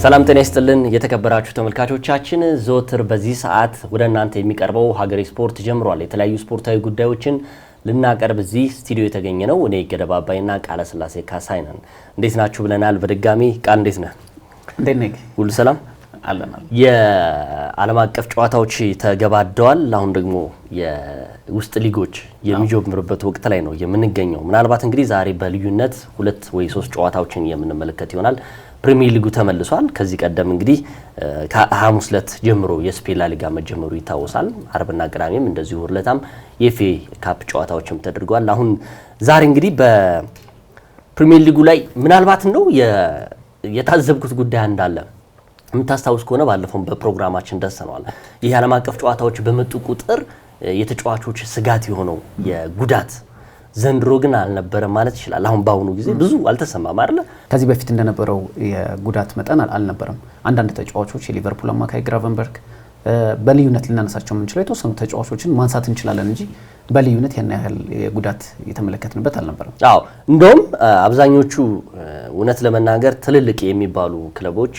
ሰላም ጤና ይስጥልን የተከበራችሁ ተመልካቾቻችን ዞትር በዚህ ሰዓት ወደ እናንተ የሚቀርበው ሀገሬ ስፖርት ጀምሯል። የተለያዩ ስፖርታዊ ጉዳዮችን ልናቀርብ እዚህ ስቱዲዮ የተገኘ ነው። እኔ ገደባባይና ቃለ ስላሴ ካሳይ ነን። እንዴት ናችሁ ብለናል። በድጋሚ ቃል እንዴት ነህ? እንዴት ነህ? ሁሉ ሰላም አለና የዓለም አቀፍ ጨዋታዎች ተገባደዋል። አሁን ደግሞ የውስጥ ሊጎች የሚጀምሩበት ወቅት ላይ ነው የምንገኘው። ምናልባት እንግዲህ ዛሬ በልዩነት 2 ወይ 3 ጨዋታዎችን የምንመለከት ይሆናል። ፕሪሚየር ሊጉ ተመልሷል። ከዚህ ቀደም እንግዲህ ከሐሙስ ዕለት ጀምሮ የስፔን ላሊጋ መጀመሩ ይታወሳል። አርብና ቅዳሜም እንደዚሁ ሁለታም የኤፍኤ ካፕ ጨዋታዎችም ተደርጓል። አሁን ዛሬ እንግዲህ በፕሪሚየር ሊጉ ላይ ምናልባት ነው የታዘብኩት ጉዳይ እንዳለ የምታስታውስ ከሆነ ባለፈው በፕሮግራማችን ደሰነዋል። ይህ ዓለም አቀፍ ጨዋታዎች በመጡ ቁጥር የተጫዋቾች ስጋት የሆነው የጉዳት ዘንድሮ ግን አልነበረም ማለት ይችላል። አሁን ባሁኑ ጊዜ ብዙ አልተሰማም አይደል? ከዚህ በፊት እንደነበረው የጉዳት መጠን አልነበረም። አንዳንድ ተጫዋቾች የሊቨርፑል አማካይ ግራቨንበርግ በልዩነት ልናነሳቸው የምንችለው የተወሰኑ ተጫዋቾችን ማንሳት እንችላለን እንጂ በልዩነት ያን ያህል የጉዳት የተመለከትንበት አልነበረም። አዎ እንደውም አብዛኞቹ እውነት ለመናገር ትልልቅ የሚባሉ ክለቦች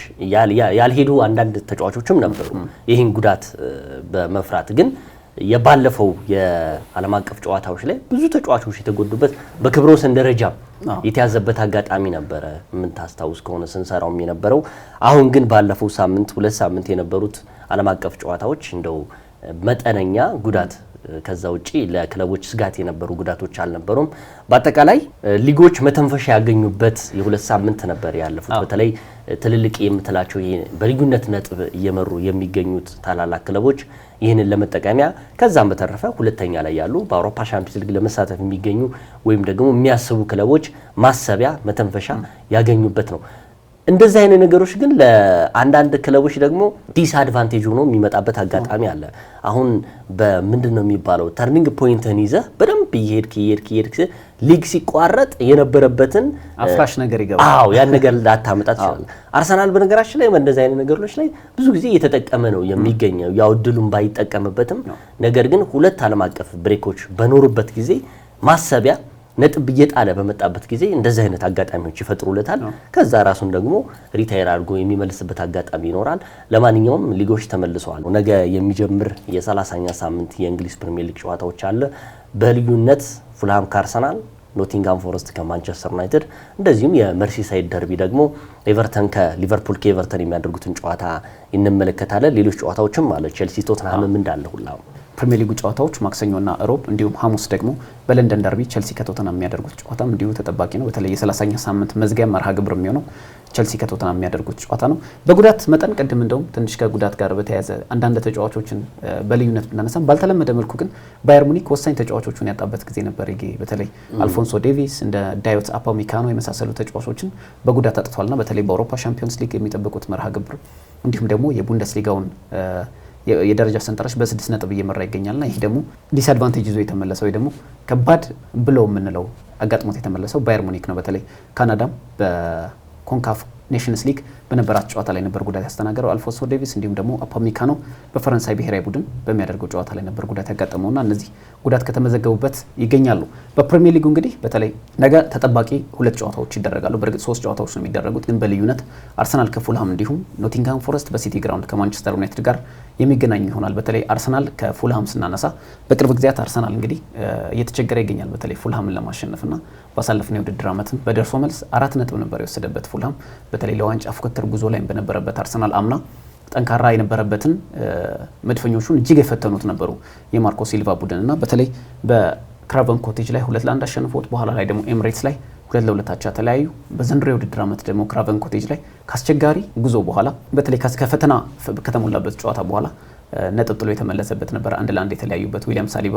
ያልሄዱ አንዳንድ ተጫዋቾችም ነበሩ ይህን ጉዳት በመፍራት ግን የባለፈው የዓለም አቀፍ ጨዋታዎች ላይ ብዙ ተጫዋቾች የተጎዱበት በክብረ ወሰን ደረጃ የተያዘበት አጋጣሚ ነበረ። ምን ታስታውስ ከሆነ ስንሰራው የነበረው አሁን ግን ባለፈው ሳምንት 2 ሳምንት የነበሩት ዓለም አቀፍ ጨዋታዎች እንደው መጠነኛ ጉዳት ከዛ ውጪ ለክለቦች ስጋት የነበሩ ጉዳቶች አልነበሩም። በአጠቃላይ ሊጎች መተንፈሻ ያገኙበት የ2 ሳምንት ነበር ያለፉት። በተለይ ትልልቅ የምትላቸው በልዩነት ነጥብ እየመሩ የሚገኙት ታላላቅ ክለቦች ይህንን ለመጠቀሚያ ከዛም በተረፈ ሁለተኛ ላይ ያሉ በአውሮፓ ሻምፒዮንስ ሊግ ለመሳተፍ የሚገኙ ወይም ደግሞ የሚያስቡ ክለቦች ማሰቢያ መተንፈሻ ያገኙበት ነው። እንደዚህ አይነት ነገሮች ግን ለአንዳንድ ክለቦች ደግሞ ዲስአድቫንቴጅ ሆኖ የሚመጣበት አጋጣሚ አለ። አሁን በምንድነው የሚባለው ተርኒንግ ፖይንትን ይዘህ በደንብ እየሄድክ ሊግ ሲቋረጥ የነበረበትን አፍራሽ ነገር ይገባል። አዎ ያን ነገር ላታመጣ ትችላለህ። አርሰናል በነገራችን ላይ እንደዚህ አይነት ነገሮች ላይ ብዙ ጊዜ እየተጠቀመ ነው የሚገኘው። ያው ድሉን ባይጠቀምበትም ነገር ግን 2 ዓለም አቀፍ ብሬኮች በኖሩበት ጊዜ ማሰቢያ ነጥብ እየጣለ በመጣበት ጊዜ እንደዚህ አይነት አጋጣሚዎች ይፈጥሩለታል። ከዛ ራሱን ደግሞ ሪታየር አድርጎ የሚመልስበት አጋጣሚ ይኖራል። ለማንኛውም ሊጎች ተመልሰዋል። ነገ የሚጀምር የ30ኛ ሳምንት የእንግሊዝ ፕሪሚየር ሊግ ጨዋታዎች አለ። በልዩነት ፉልሃም ከአርሰናል፣ ኖቲንጋም ፎረስት ከማንቸስተር ዩናይትድ እንደዚሁም የመርሲሳይድ ደርቢ ደግሞ ኤቨርተን ከሊቨርፑል ከኤቨርተን የሚያደርጉትን ጨዋታ እንመለከታለን። ሌሎች ጨዋታዎችም አለ። ቼልሲ ቶተንሃምም እንዳለ ሁላ ፕሪሚየር ሊጉ ጨዋታዎች ማክሰኞና ሮብ እንዲሁም ሐሙስ ደግሞ በለንደን ደርቢ ቼልሲ ከቶተንሃም የሚያደርጉት ጨዋታም እንዲሁ ተጠባቂ ነው። በተለይ የ30ኛ ሳምንት መዝጊያ መርሃ ግብር የሚሆነው ቼልሲ ከቶተንሃም የሚያደርጉት ጨዋታ ነው። በጉዳት መጠን ቅድም እንደውም ትንሽ ከጉዳት ጋር በተያያዘ አንዳንድ ተጫዋቾችን በልዩነት ብናነሳም ባልተለመደ መልኩ ግን ባየር ሙኒክ ወሳኝ ተጫዋቾቹን ያጣበት ጊዜ ነበር። በተለይ አልፎንሶ ዴቪስ እንደ ዳዮት አፓሚካኖ የመሳሰሉ ተጫዋቾችን በጉዳት አጥቷልና በተለይ በአውሮፓ ሻምፒዮንስ ሊግ የሚጠብቁት መርሃ ግብር እንዲሁም ደግሞ የቡንደስሊጋውን የደረጃ ሰንጠረዥ በ6 ነጥብ እየመራ ይገኛልና ይሄ ደግሞ ዲስአድቫንቴጅ ይዞ የተመለሰው ወይ ደግሞ ከባድ ብለው የምንለው አጋጥሞት የተመለሰው ባየር ሙኒክ ነው። በተለይ ካናዳም በኮንካፍ ኔሽንስ ሊግ በነበራት ጨዋታ ላይ ነበር ጉዳት ያስተናገረው አልፎንሶ ዴቪስ እንዲሁም ደግሞ አፓሚካኖ በፈረንሳይ ብሔራዊ ቡድን በሚያደርገው ጨዋታ ላይ ነበር ጉዳት ያጋጠመውና እነዚህ ጉዳት ከተመዘገቡበት ይገኛሉ። በፕሪሚየር ሊጉ እንግዲህ በተለይ ነገ ተጠባቂ 2 ጨዋታዎች ይደረጋሉ። በእርግጥ 3 ጨዋታዎች ነው የሚደረጉት፣ ግን በልዩነት አርሰናል ከፉልሃም እንዲሁም ኖቲንጋም ፎረስት በሲቲ ግራውንድ ከማንቸስተር ዩናይትድ ጋር የሚገናኝ ይሆናል። በተለይ አርሰናል ከፉልሃም ስናነሳ በቅርብ ጊዜያት አርሰናል እንግዲህ እየተቸገረ ይገኛል። በተለይ ፉልሃምን ለማሸነፍና ባሳለፍነው የውድድር ዓመትም በደርሶ መልስ 4 ነጥብ ነበር የወሰደበት ፉልሃም በተለይ ለዋንጫ ፉክክር ጉዞ ላይ በነበረበት አርሰናል አምና ጠንካራ የነበረበትን መድፈኞቹን እጅግ የፈተኑት ነበሩ የማርኮ ሲልቫ ቡድንና በተለይ በክራቨን ኮቴጅ ላይ 2-1 አሸንፎት በኋላ ላይ ደግሞ ኤምሬትስ ላይ 2-2 አቻ ተለያዩ። በዘንድሮ የውድድር ዓመት ደግሞ ክራቨን ኮቴጅ ላይ ካስቸጋሪ ጉዞ በኋላ በተለይ ከፈተና ከተሞላበት ጨዋታ በኋላ ነጥብ ጥሎ የተመለሰበት ነበር። 1-1 የተለያዩበት ዊሊያም ሳሊባ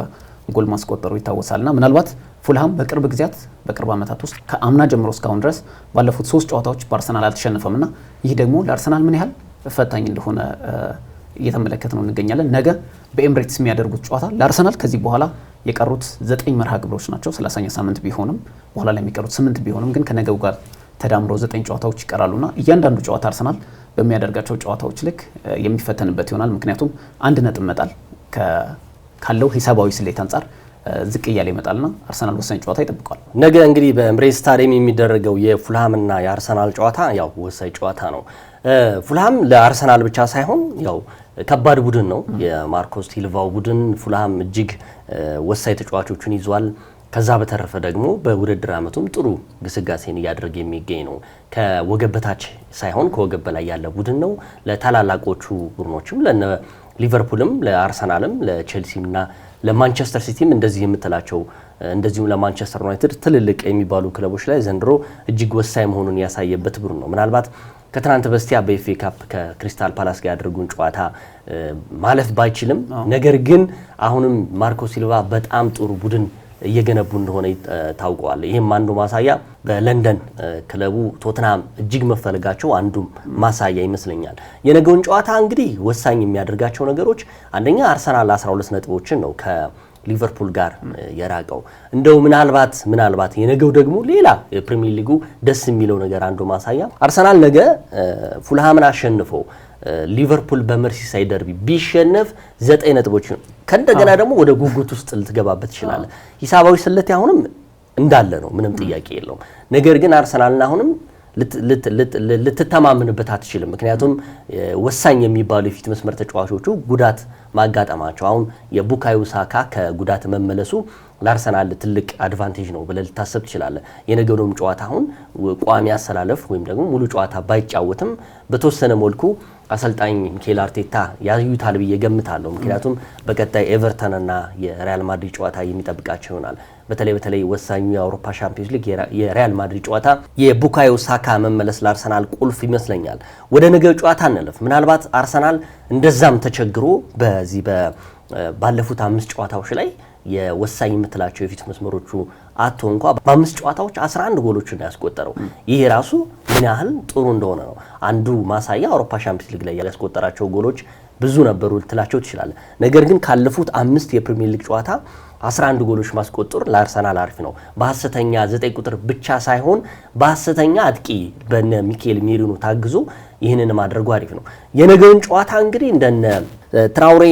ጎል ማስቆጠሩ ይታወሳልና ምናልባት ፉልሃም በቅርብ ጊዜያት በቅርብ ዓመታት ውስጥ ከአምና ጀምሮ እስካሁን ድረስ ባለፉት 3 ጨዋታዎች በአርሰናል አልተሸነፈምና ይህ ደግሞ ለአርሰናል ምን ያህል ፈታኝ እንደሆነ እየተመለከተ ነው እንገኛለን። ነገ በኤምሬትስ የሚያደርጉት ጨዋታ ለአርሰናል ከዚህ በኋላ የቀሩት 9 መርሃ ግብሮች ናቸው። 30ኛ ሳምንት ቢሆንም በኋላ ላይ የሚቀሩት 8 ቢሆንም ግን ከነገው ጋር ተዳምሮ 9 ጨዋታዎች ይቀራሉና እያንዳንዱ ጨዋታ አርሰናል በሚያደርጋቸው ጨዋታዎች ልክ የሚፈተንበት ይሆናል። ምክንያቱም 1 ነጥብ መጣል ካለው ሂሳባዊ ስሌት አንጻር ዝቅ እያለ ይመጣልና አርሰናል ወሳኝ ጨዋታ ይጠብቃል። ነገ እንግዲህ በኤምሬትስ ስታዲየም የሚደረገው የፉልሃምና የአርሰናል ጨዋታ ያው ወሳኝ ጨዋታ ነው። ፉልሃም ለአርሰናል ብቻ ሳይሆን ያው ከባድ ቡድን ነው። የማርኮ ሲልቫው ቡድን ፉልሃም እጅግ ወሳኝ ተጫዋቾችን ይዟል። ከዛ በተረፈ ደግሞ በውድድር ዓመቱም ጥሩ ግስጋሴን እያደረገ የሚገኝ ነው። ከወገብ በታች ሳይሆን ከወገብ በላይ ያለ ቡድን ነው። ለታላላቆቹ ቡድኖችም ለነ ሊቨርፑልም፣ ለአርሰናልም፣ ለቼልሲምና ለማንቸስተር ሲቲም እንደዚህ የምትላቸው እንደዚሁም ለማንቸስተር ዩናይትድ ትልልቅ የሚባሉ ክለቦች ላይ ዘንድሮ እጅግ ወሳኝ መሆኑን ያሳየበት ቡድን ነው። ምናልባት ከትናንት በስቲያ በኤፍኤ ካፕ ከክሪስታል ፓላስ ጋር ያደረጉን ጨዋታ ማለፍ ባይችልም ነገር ግን አሁንም ማርኮ ሲልቫ በጣም ጥሩ ቡድን እየገነቡ እንደሆነ ታውቀዋል። ይህም አንዱ ማሳያ በለንደን ክለቡ ቶትናም እጅግ መፈለጋቸው አንዱ ማሳያ ይመስለኛል። የነገውን ጨዋታ እንግዲህ ወሳኝ የሚያደርጋቸው ነገሮች አንደኛ አርሰናል 12 ነጥቦችን ነው ከሊቨርፑል ጋር የራቀው። እንደው ምናልባት የነገው ደግሞ ሌላ የፕሪሚየር ሊጉ ደስ የሚለው ነገር አንዱ ማሳያ አርሰናል ነገ ፉልሃምን አሸንፎ ሊቨርፑል በመርሲሳይድ ደርቢ ቢሸነፍ 9 ነጥቦች ከእንደገና ደግሞ ወደ ጉጉት ውስጥ ልትገባበት ይችላል። ሂሳባዊ ስሌት አሁንም እንዳለ ነው፣ ምንም ጥያቄ የለውም። ነገር ግን አርሰናልና አሁንም ልትተማመንበት አትችልም። ምክንያቱም ወሳኝ የሚባሉ የፊት መስመር ተጫዋቾቹ ጉዳት ማጋጠማቸው፣ አሁን የቡካዮ ሳካ ከጉዳት መመለሱ ለአርሰናል ትልቅ አድቫንቴጅ ነው ብለህ ልታሰብ ትችላለህ። የነገውም ጨዋታ አሁን ቋሚ አሰላለፍ ወይም ደግሞ ሙሉ ጨዋታ ባይጫወትም በተወሰነ መልኩ አሰልጣኝ ሚኬል አርቴታ ያዩታል ብዬ ገምታለሁ። ምክንያቱም በቀጣይ ኤቨርተንና የሪያል ማድሪድ ጨዋታ የሚጠብቃቸው ይሆናል። በተለይ ወሳኙ የአውሮፓ ሻምፒዮንስ ሊግ የሪያል ማድሪድ ጨዋታ የቡካዮ ሳካ መመለስ ለአርሰናል ቁልፍ ይመስለኛል። ወደ ነገው ጨዋታ እንለፍ። ምናልባት አርሰናል እንደዛም ተቸግሮ በዚህ ባለፉት 5 ጨዋታዎች ላይ የወሳኝ የምትላቸው የፊት መስመሮቹ አቶ እንኳ በ5 ጨዋታዎች 11 ጎሎችን ያስቆጠረው ይሄ ራሱ ምን ያህል ጥሩ እንደሆነ ነው። አንዱ ማሳያ አውሮፓ ሻምፒዮንስ ሊግ ላይ ያስቆጠራቸው ጎሎች ብዙ ነበሩ ልትላቸው ትችላለህ። ነገር ግን ካለፉት 5 የፕሪሚየር ሊግ ጨዋታ 11 ጎሎች ማስቆጠር ለአርሰናል አሪፍ ነው። በሐሰተኛ 9 ቁጥር ብቻ ሳይሆን በሐሰተኛ አጥቂ በነ ሚኬል ሜሪኖ ታግዞ ይህንን ማድረጉ አሪፍ ነው። የነገውን ጨዋታ እንግዲህ እንደነ ትራውሬ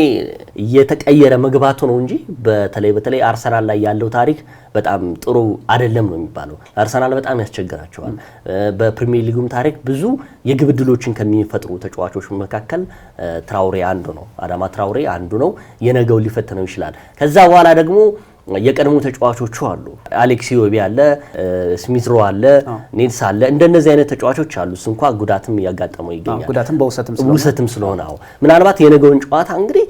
እየተቀየረ መግባቱ ነው እንጂ በተለይ አርሰናል ላይ ያለው ታሪክ በጣም ጥሩ አይደለም ነው የሚባለው። አርሰናል በጣም ያስቸግራቸዋል። በፕሪሚየር ሊጉም ታሪክ ብዙ የግብ ዕድሎችን ከሚፈጥሩ ተጫዋቾች መካከል ትራውሬ አንዱ ነው። አዳማ ትራውሬ አንዱ ነው። የነገው ሊፈትነው ይችላል። ከዛ በኋላ ደግሞ የቀድሞ ተጫዋቾቹ አሉ። አሌክሲ ዮቢ አለ፣ ስሚትሮ አለ፣ ኔልስ አለ። እንደነዚህ አይነት ተጫዋቾች አሉ። እሱ እንኳን ጉዳትም እያጋጠመው ይገኛል። ጉዳትም በውሰትም ስለሆነ ምናልባት የነገውን ጨዋታ እንግዲህ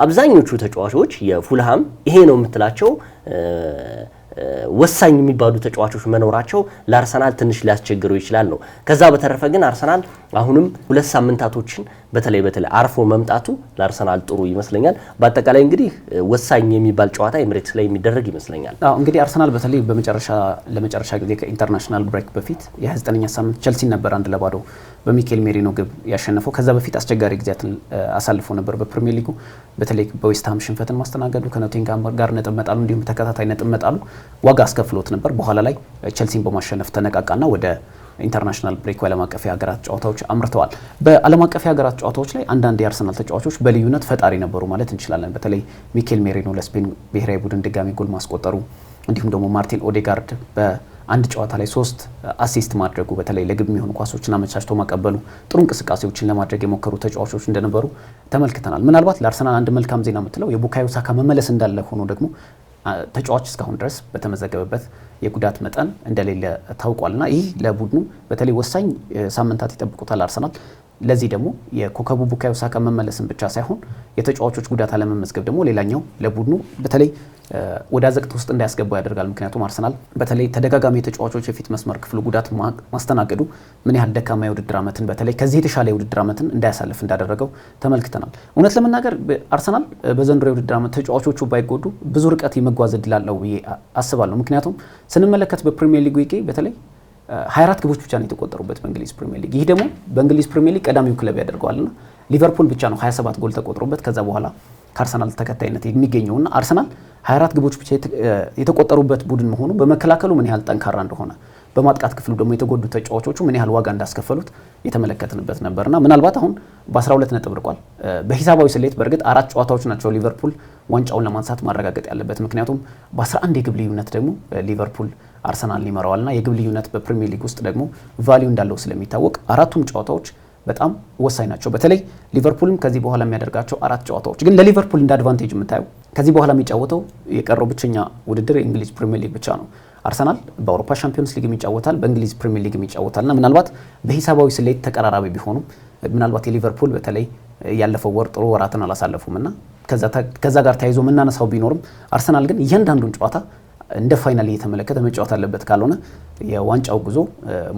አብዛኞቹ ተጫዋቾች የፉልሃም ይሄ ነው የምትላቸው ወሳኝ የሚባሉ ተጫዋቾች መኖራቸው ለአርሰናል ትንሽ ሊያስቸግረው ይችላል ነው። ከዛ በተረፈ ግን አርሰናል አሁንም 2 ሳምንታቶችን በተለይ ሀርፎ መምጣቱ ለአርሰናል ጥሩ ይመስለኛል። በአጠቃላይ እንግዲህ ወሳኝ የሚባል ጨዋታ ኤምሬትስ ላይ የሚደረግ ይመስለኛል። እንግዲህ አርሰናል በተለይ ለመጨረሻ ጊዜ ከኢንተርናሽናል ብሬክ በፊት የ29ኛ ሳምንት ቸልሲ ነበር 1-0 በሚኬል ሜሪኖ ግብ ያሸነፈው። ከዛ በፊት አስቸጋሪ ጊዜያትን አሳልፎ ነበር በፕሪሚየር ሊጉ። በተለይ በዌስትሃም ሽንፈትን ማስተናገዱ ከኖቲንግሃም ጋር ነጥብ መጣሉ እንዲሁም ተከታታይ ነጥብ መጣሉ ዋጋ አስከፍሎት ነበር። በኋላ ላይ ቸልሲን በማሸነፍ ተነቃቃና ወደ ኢንተርናሽናል ብሬክ ዓለም አቀፍ የሀገራት ጨዋታዎች አምርተዋል። በዓለም አቀፍ የሀገራት ጨዋታዎች ላይ አንዳንድ የአርሰናል ተጫዋቾች በልዩነት ፈጣሪ ነበሩ ማለት እንችላለን። በተለይ ሚኬል ሜሪኖ ለስፔን ብሔራዊ ቡድን ድጋሚ ጎል ማስቆጠሩ እንዲሁም ደግሞ ማርቲን ኦዴጋርድ በአንድ ጨዋታ ላይ 3 አሲስት ማድረጉ በተለይ ለግብ የሚሆኑ ኳሶችን አመቻችቶ ማቀበሉ ጥሩ እንቅስቃሴዎችን ለማድረግ የሞከሩ ተጫዋቾች እንደነበሩ ተመልክተናል። ምናልባት ለአርሰናል አንድ መልካም ዜና የምትለው የቡካዮ ሳካ መመለስ እንዳለ ሆኖ ደግሞ ተጫዋች እስካሁን ድረስ በተመዘገበበት የጉዳት መጠን እንደሌለ ታውቋልና ይህ ለቡድኑ በተለይ ወሳኝ ሳምንታት ይጠብቁታል አርሰናል። ለዚህ ደግሞ የኮከቡ ቡካዮ ሳካ መመለስን ብቻ ሳይሆን የተጫዋቾች ጉዳት አለመመዝገብ ደግሞ ሌላኛው ለቡድኑ በተለይ ወደ አዘቅት ውስጥ እንዳያስገባ ያደርጋል። ምክንያቱም አርሰናል በተለይ ተደጋጋሚ የተጫዋቾች የፊት መስመር ክፍሉ ጉዳት ማስተናገዱ ምን ያህል ደካማ የውድድር ዓመትን በተለይ ከዚህ የተሻለ የውድድር ዓመትን እንዳያሳልፍ እንዳደረገው ተመልክተናል። እውነት ለመናገር አርሰናል በዘንድሮ የውድድር ዓመት ተጫዋቾቹ ባይጎዱ ብዙ ርቀት የመጓዝ እድል አለው ብዬ አስባለሁ። ምክንያቱም ስንመለከት በፕሪሚየር ሊጉ በተለይ 24 ግቦች ብቻ ነው የተቆጠሩበት በእንግሊዝ ፕሪሚየር ሊግ። ይህ ደግሞ በእንግሊዝ ፕሪሚየር ሊግ ቀዳሚው ክለብ ያደርገዋልና ሊቨርፑል ብቻ ነው 27 ጎል ተቆጥሮበት ከዛ በኋላ ከአርሰናል ተከታይነት የሚገኘውና አርሰናል 24 ግቦች ብቻ የተቆጠሩበት ቡድን መሆኑ በመከላከሉ ምን ያህል ጠንካራ እንደሆነ በማጥቃት ክፍሉ ደግሞ የተጎዱ ተጫዋቾቹ ምን ያህል ዋጋ እንዳስከፈሉት የተመለከትንበት ነበርና ምናልባት አሁን በ12 ነጥብ ርቋል። በሂሳባዊ ስሌት በእርግጥ 4 ጨዋታዎች ናቸው ሊቨርፑል ዋንጫውን ለማንሳት ማረጋገጥ ያለበት። ምክንያቱም በ11 የግብ ልዩነት ደግሞ ሊቨርፑል አርሰናል ይመራዋልና የግብ ልዩነት በፕሪሚየር ሊግ ውስጥ ደግሞ ቫልዩ እንዳለው ስለሚታወቅ አራቱም ጨዋታዎች በጣም ወሳኝ ናቸው። በተለይ ሊቨርፑልም ከዚህ በኋላ የሚያደርጋቸው 4 ጨዋታዎች ግን ለሊቨርፑል እንደ አድቫንቴጅ የምታየው ከዚህ በኋላ የሚጫወተው የቀረው ብቸኛ ውድድር የእንግሊዝ ፕሪሚየር ሊግ ብቻ ነው። አርሰናል በአውሮፓ ሻምፒዮንስ ሊግ ይጫወታል፣ በእንግሊዝ ፕሪሚየር ሊግ ይጫወታልና ምናልባት በሂሳባዊ ስሌት ተቀራራቢ ቢሆኑም ምናልባት የሊቨርፑል በተለይ ያለፈው ወር ጥሩ ወራትን አላሳለፉምና ከዛ ጋር ተያይዞ የምናነሳው ቢኖርም አርሰናል ግን እያንዳንዱን ጨዋታ እንደ ፋይናል እየተመለከተ መጫወት አለበት። ካልሆነ የዋንጫው ጉዞ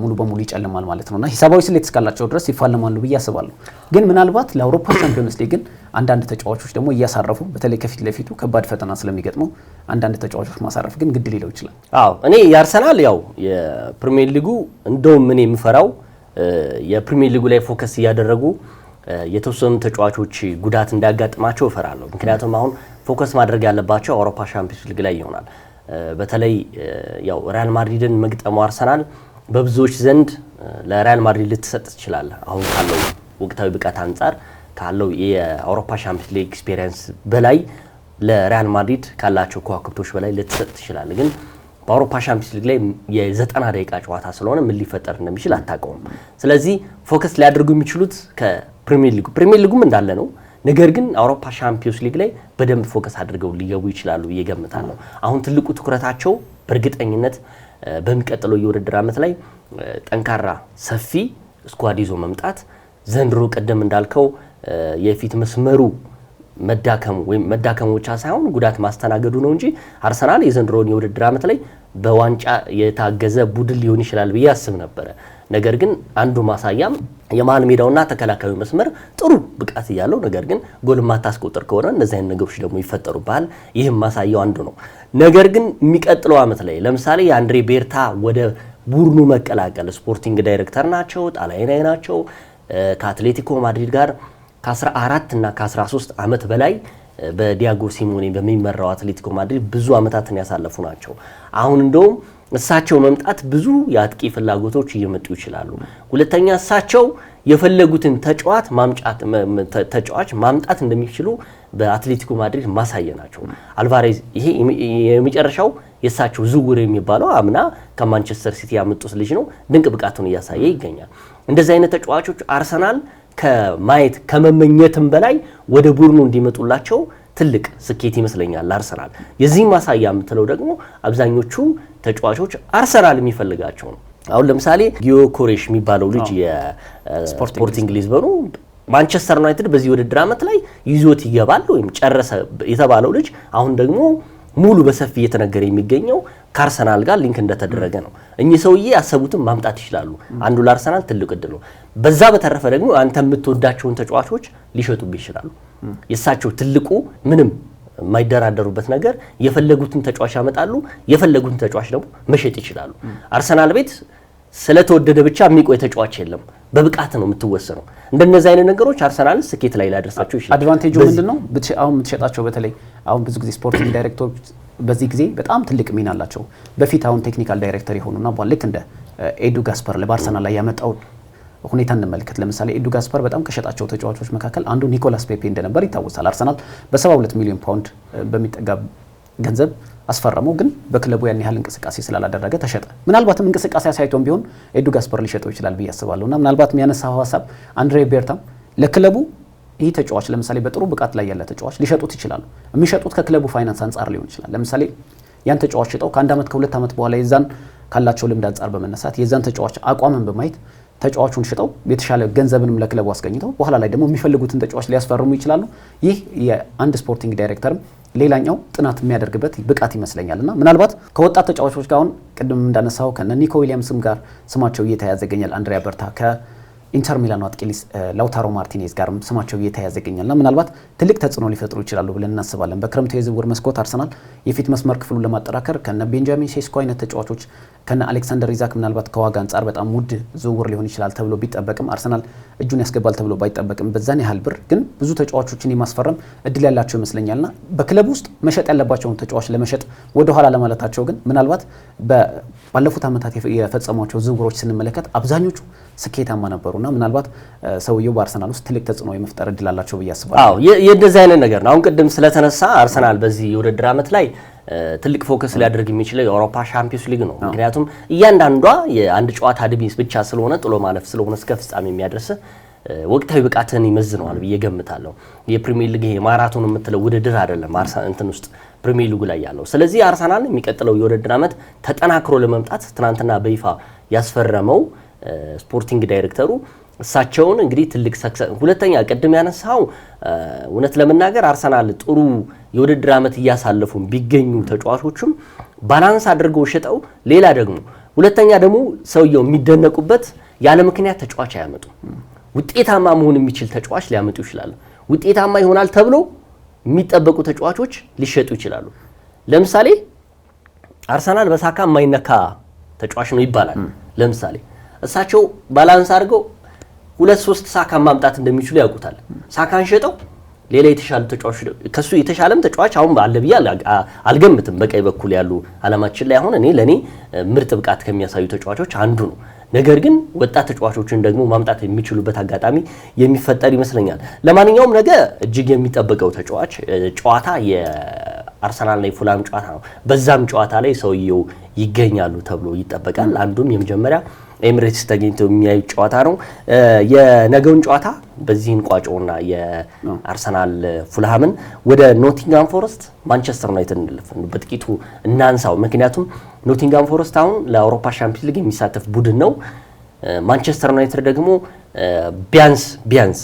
ሙሉ በሙሉ ይጨልማል ማለት ነውና ሂሳባዊ ስሌት እስካላቸው ድረስ ይፋለማሉ ብዬ አስባለሁ። ግን ምናልባት ለአውሮፓ ቻምፒዮንስ ሊግ ግን አንዳንድ ተጫዋቾች ደግሞ እያሳረፉ በተለይ ከፊት ለፊቱ ከባድ ፈተና ስለሚገጥመው አንዳንድ ተጫዋቾች ማሳረፍ ግን ግድ ሊለው ይችላል። አዎ እኔ የአርሰናል ያው የፕሪሚየር ሊጉ እንደውም እኔ የምፈራው የፕሪሚየር ሊጉ ላይ ፎከስ እያደረጉ የተወሰኑ ተጫዋቾች ጉዳት እንዳያጋጥማቸው እፈራለሁ። ምክንያቱም አሁን ፎከስ ማድረግ ያለባቸው አውሮፓ ቻምፒዮንስ ሊግ ላይ ይሆናል። በተለይ ያው ሪያል ማድሪድን መግጠሙ አርሰናል በብዙዎች ዘንድ ለሪያል ማድሪድ ልትሰጥ ትችላል። አሁን ካለው ወቅታዊ ብቃት አንጻር ካለው የአውሮፓ ቻምፒዮንስ ሊግ ኤክስፒሪየንስ በላይ ለሪያል ማድሪድ ካላቸው ከዋክብቶች በላይ ልትሰጥ ትችላል። ግን በአውሮፓ ቻምፒዮንስ ሊግ ላይ የ90 ደቂቃ ጨዋታ ስለሆነ ምን ሊፈጠር እንደሚችል አታውቀውም። ስለዚህ ፎከስ ሊያደርጉ የሚችሉት ከፕሪሚየር ሊጉም እንዳለ ነው። ነገር ግን አውሮፓ ቻምፒዮንስ ሊግ ላይ በደንብ ፎከስ አድርገው ሊገቡ ይችላሉ እየገምታለሁ። አሁን ትልቁ ትኩረታቸው በእርግጠኝነት በሚቀጥለው የውድድር ዓመት ላይ ጠንካራ ሰፊ ስኳድ ይዞ መምጣት፣ ዘንድሮ ቀደም እንዳልከው የፊት መስመሩ መዳከሙ ብቻ ሳይሆን ጉዳት ማስተናገዱ ነው እንጂ አርሰናል የዘንድሮውን የውድድር ዓመት ላይ በዋንጫ የታገዘ ቡድን ሊሆን ይችላል ብዬ አስብ ነበረ። ነገር ግን አንዱ ማሳያም የመሃል ሜዳውና ተከላካዩ መስመር ጥሩ ብቃት እያለው ነገር ግን ጎል ማታስቆጥር ከሆነ እንደዚህ አይነት ነገሮች ደግሞ ይፈጠሩብሃል። ይህም ማሳያው አንዱ ነው። ነገር ግን የሚቀጥለው ዓመት ላይ ለምሳሌ የአንድሬ ቤርታ ወደ ቡድኑ መቀላቀል ስፖርቲንግ ዳይሬክተር ናቸው፣ ጣሊያናዊ ናቸው። ከአትሌቲኮ ማድሪድ ጋር ከ14 እና ከ13 ዓመት በላይ በዲያጎ ሲሞኔ በሚመራው አትሌቲኮ ማድሪድ ብዙ ዓመታትን ያሳለፉ ናቸው። አሁን እንደውም እሳቸው መምጣት ብዙ የአጥቂ ፍላጎቶች እየመጡ ይችላሉ። ሁለተኛ እሳቸው የፈለጉትን ተጫዋች ማምጣት እንደሚችሉ በአትሌቲኮ ማድሪድ ማሳየ ናቸው። አልቫሬዝ ይሄ የመጨረሻው የእሳቸው ዝውውር የሚባለው አምና ከማንቸስተር ሲቲ ያመጡት ልጅ ነው። ድንቅ ብቃቱን እያሳየ ይገኛል። እንደዚህ አይነት ተጫዋቾች አርሰናል ከማየት ከመመኘትም በላይ ወደ ቡድኑ እንዲመጡላቸው ትልቅ ስኬት ይመስለኛል አርሰናል። የዚህ ማሳያ የምትለው ደግሞ አብዛኞቹ ተጫዋቾች አርሰናል የሚፈልጋቸው ነው። አሁን ለምሳሌ ጊዮኮሬሽ የሚባለው ልጅ የስፖርቲንግ ሊዝበኑ ማንቸስተር ዩናይትድ በዚህ ውድድር ዓመት ላይ ይዞት ይገባል ወይም ጨረሰ የተባለው ልጅ አሁን ደግሞ ሙሉ በሰፊ እየተነገረ የሚገኘው ከአርሰናል ጋር ሊንክ እንደተደረገ ነው። እኚህ ሰውዬ ያሰቡትን ማምጣት ይችላሉ። አንዱ ለአርሰናል ትልቅ እድል ነው። በዛ በተረፈ ደግሞ አንተ የምትወዳቸውን ተጫዋቾች ሊሸጡብህ ይችላሉ። የእሳቸው ትልቁ ምንም የማይደራደሩበት ነገር የፈለጉትን ተጫዋች ያመጣሉ፣ የፈለጉትን ተጫዋች ደግሞ መሸጥ ይችላሉ። አርሰናል ቤት ስለተወደደ ብቻ የሚቆይ ተጫዋች የለም፣ በብቃት ነው የምትወሰነው። እንደነዚህ አይነት ነገሮች አርሰናል ስኬት ላይ ላደርሳቸው ይችላል። አድቫንቴጁ ምንድነው? አሁን የምትሸጣቸው በተለይ አሁን ብዙ ጊዜ ስፖርቲንግ ዳይሬክተሮች በዚህ ጊዜ በጣም ትልቅ ሚና አላቸው። በፊት አሁን ቴክኒካል ዳይሬክተር የሆኑና ልክ እንደ ኤዱ ጋስፐር ለባርሰናል ላይ ያመጣው ሁኔታ እንመልከት። ለምሳሌ ኤዱ ጋስፐር በጣም ከሸጣቸው ተጫዋቾች መካከል አንዱ ኒኮላስ ፔፔ እንደነበር ይታወሳል። አርሰናል በ72 ሚሊዮን ፓውንድ በሚጠጋ ገንዘብ አስፈረመው፣ ግን በክለቡ ያን ያህል እንቅስቃሴ ስላላደረገ ተሸጠ። ምናልባትም እንቅስቃሴ አሳይቶም ቢሆን ኤዱ ጋስፐር ሊሸጠው ይችላል ብዬ አስባለሁ። እና ምናልባት የሚያነሳው ሀሳብ አንድሬ ቤርታም ለክለቡ ይህ ተጫዋች ለምሳሌ በጥሩ ብቃት ላይ ያለ ተጫዋች ሊሸጡት ይችላሉ። የሚሸጡት ከክለቡ ፋይናንስ አንጻር ሊሆን ይችላል። ለምሳሌ ያን ተጫዋች ሽጠው ከአንድ ዓመት ከሁለት ዓመት በኋላ የዛን ካላቸው ልምድ አንጻር በመነሳት የዛን ተጫዋች አቋምን በማየት ተጫዋቹን ሽጠው የተሻለ ገንዘብንም ለክለቡ አስገኝተው በኋላ ላይ ደግሞ የሚፈልጉትን ተጫዋች ሊያስፈርሙ ይችላሉ። ይህ የአንድ ስፖርቲንግ ዳይሬክተርም ሌላኛው ጥናት የሚያደርግበት ብቃት ይመስለኛልና ምናልባት ከወጣት ተጫዋቾች ጋር አሁን ቅድም እንዳነሳው ከነ ኒኮ ዊሊያምስም ጋር ስማቸው እየተያዘ ይገኛል። አንድሪያ በርታ ኢንተር ሚላን አጥቂ ላውታሮ ማርቲኔዝ ጋርም ስማቸው እየተያዘ ይገኛልና ምናልባት ትልቅ ተጽዕኖ ሊፈጥሩ ይችላሉ ብለን እናስባለን። በክረምቱ የዝውውር መስኮት አርሰናል የፊት መስመር ክፍሉን ለማጠራከር ከነ ቤንጃሚን ሴስኮ አይነት ተጫዋቾች ከነ አሌክሳንደር ኢዛክ ምናልባት ከዋጋ አንጻር በጣም ውድ ዝውውር ሊሆን ይችላል ተብሎ ቢጠበቅም አርሰናል እጁን ያስገባል ተብሎ ባይጠበቅም በዛን ያህል ብር ግን ብዙ ተጫዋቾችን የማስፈረም እድል ያላቸው ይመስለኛልና በክለብ ውስጥ መሸጥ ያለባቸውን ተጫዋች ለመሸጥ ወደ ኋላ ለማለታቸው ግን ምናልባት ባለፉት ዓመታት የፈጸሟቸው ዝውውሮች ስንመለከት አብዛኞቹ ስኬታማ ነበሩና ምናልባት ሰውየው በአርሰናል ውስጥ ትልቅ ተጽዕኖ የመፍጠር እድል አላቸው ብዬ አስባለሁ። አዎ የእንደዚህ አይነት ነገር ነው። አሁን ቅድም ስለተነሳ አርሰናል በዚህ የውድድር ዓመት ላይ ትልቅ ፎከስ ሊያደርግ የሚችለው የአውሮፓ ሻምፒዮንስ ሊግ ነው። ምክንያቱም እያንዳንዷ የአንድ ጨዋታ ዕድሜ ብቻ ስለሆነ ጥሎ ማለፍ ስለሆነ እስከ ፍጻሜ የሚያደርስ ወቅታዊ ብቃትን ይመዝነዋል ብዬ ገምታለሁ። የፕሪሚየር ሊግ ይሄ ማራቶን የምትለው ውድድር አይደለም አርሰናል እንትን ውስጥ ፕሪሚየር ሊጉ ላይ ያለው። ስለዚህ አርሰናል የሚቀጥለው የውድድር ዓመት ተጠናክሮ ለመምጣት ትናንትና በይፋ ያስፈረመው ስፖርቲንግ ዳይሬክተሩ እሳቸውን እንግዲህ ትልቅ ሰክሰስ ሁለተኛ ቅድም ያነሳው እውነት ለመናገር አርሰናል ጥሩ የውድድር ዓመት እያሳለፉ ቢገኙ ተጫዋቾችም ባላንስ አድርገው ሸጠው ሌላ ደግሞ ሁለተኛ ደግሞ ሰውየው የሚደነቁበት ያለ ምክንያት ተጫዋች አያመጡ ውጤታማ መሆን የሚችል ተጫዋች ሊያመጡ ይችላሉ። ውጤታማ ይሆናል ተብሎ የሚጠበቁ ተጫዋቾች ሊሸጡ ይችላሉ። ለምሳሌ አርሰናል በሳካ የማይነካ ተጫዋች ነው ይባላል። ለምሳሌ እሳቸው ባላንስ አድርገው 2-3 ሳካ ማምጣት እንደሚችሉ ያውቁታል። ሳካን ሸጠው ሌላ የተሻለ ተጫዋች ከሱ የተሻለም ተጫዋች አሁን አለ ብዬ አልገምትም። በቀኝ በኩል ያሉ አለማችን ላይ አሁን ለኔ ምርጥ ብቃት ከሚያሳዩ ተጫዋቾች አንዱ ነው። ነገር ግን ወጣት ተጫዋቾችን ደግሞ ማምጣት የሚችሉበት አጋጣሚ የሚፈጠር ይመስለኛል። ለማንኛውም ነገ እጅግ የሚጠበቀው ጨዋታ የአርሰናልና የፉላም ጨዋታ ነው። በዛም ጨዋታ ላይ ሰውየው ይገኛሉ ተብሎ ይጠበቃል። አንዱም የመጀመሪያ ኤሚሬትስ ተገኝተው የሚያዩት ጨዋታ ነው። የነገውን ጨዋታ በዚህን ቋጮና የአርሰናል ፉልሃምን ወደ ኖቲንጋም ፎረስት ማንቸስተር ዩናይትድ እንለፍ በጥቂቱ እናንሳው። ምክንያቱም ኖቲንጋም ፎረስት አሁን ለአውሮፓ ሻምፒዮንስ ሊግ የሚሳተፍ ቡድን ነው። ማንቸስተር ዩናይትድ ደግሞ ቢያንስ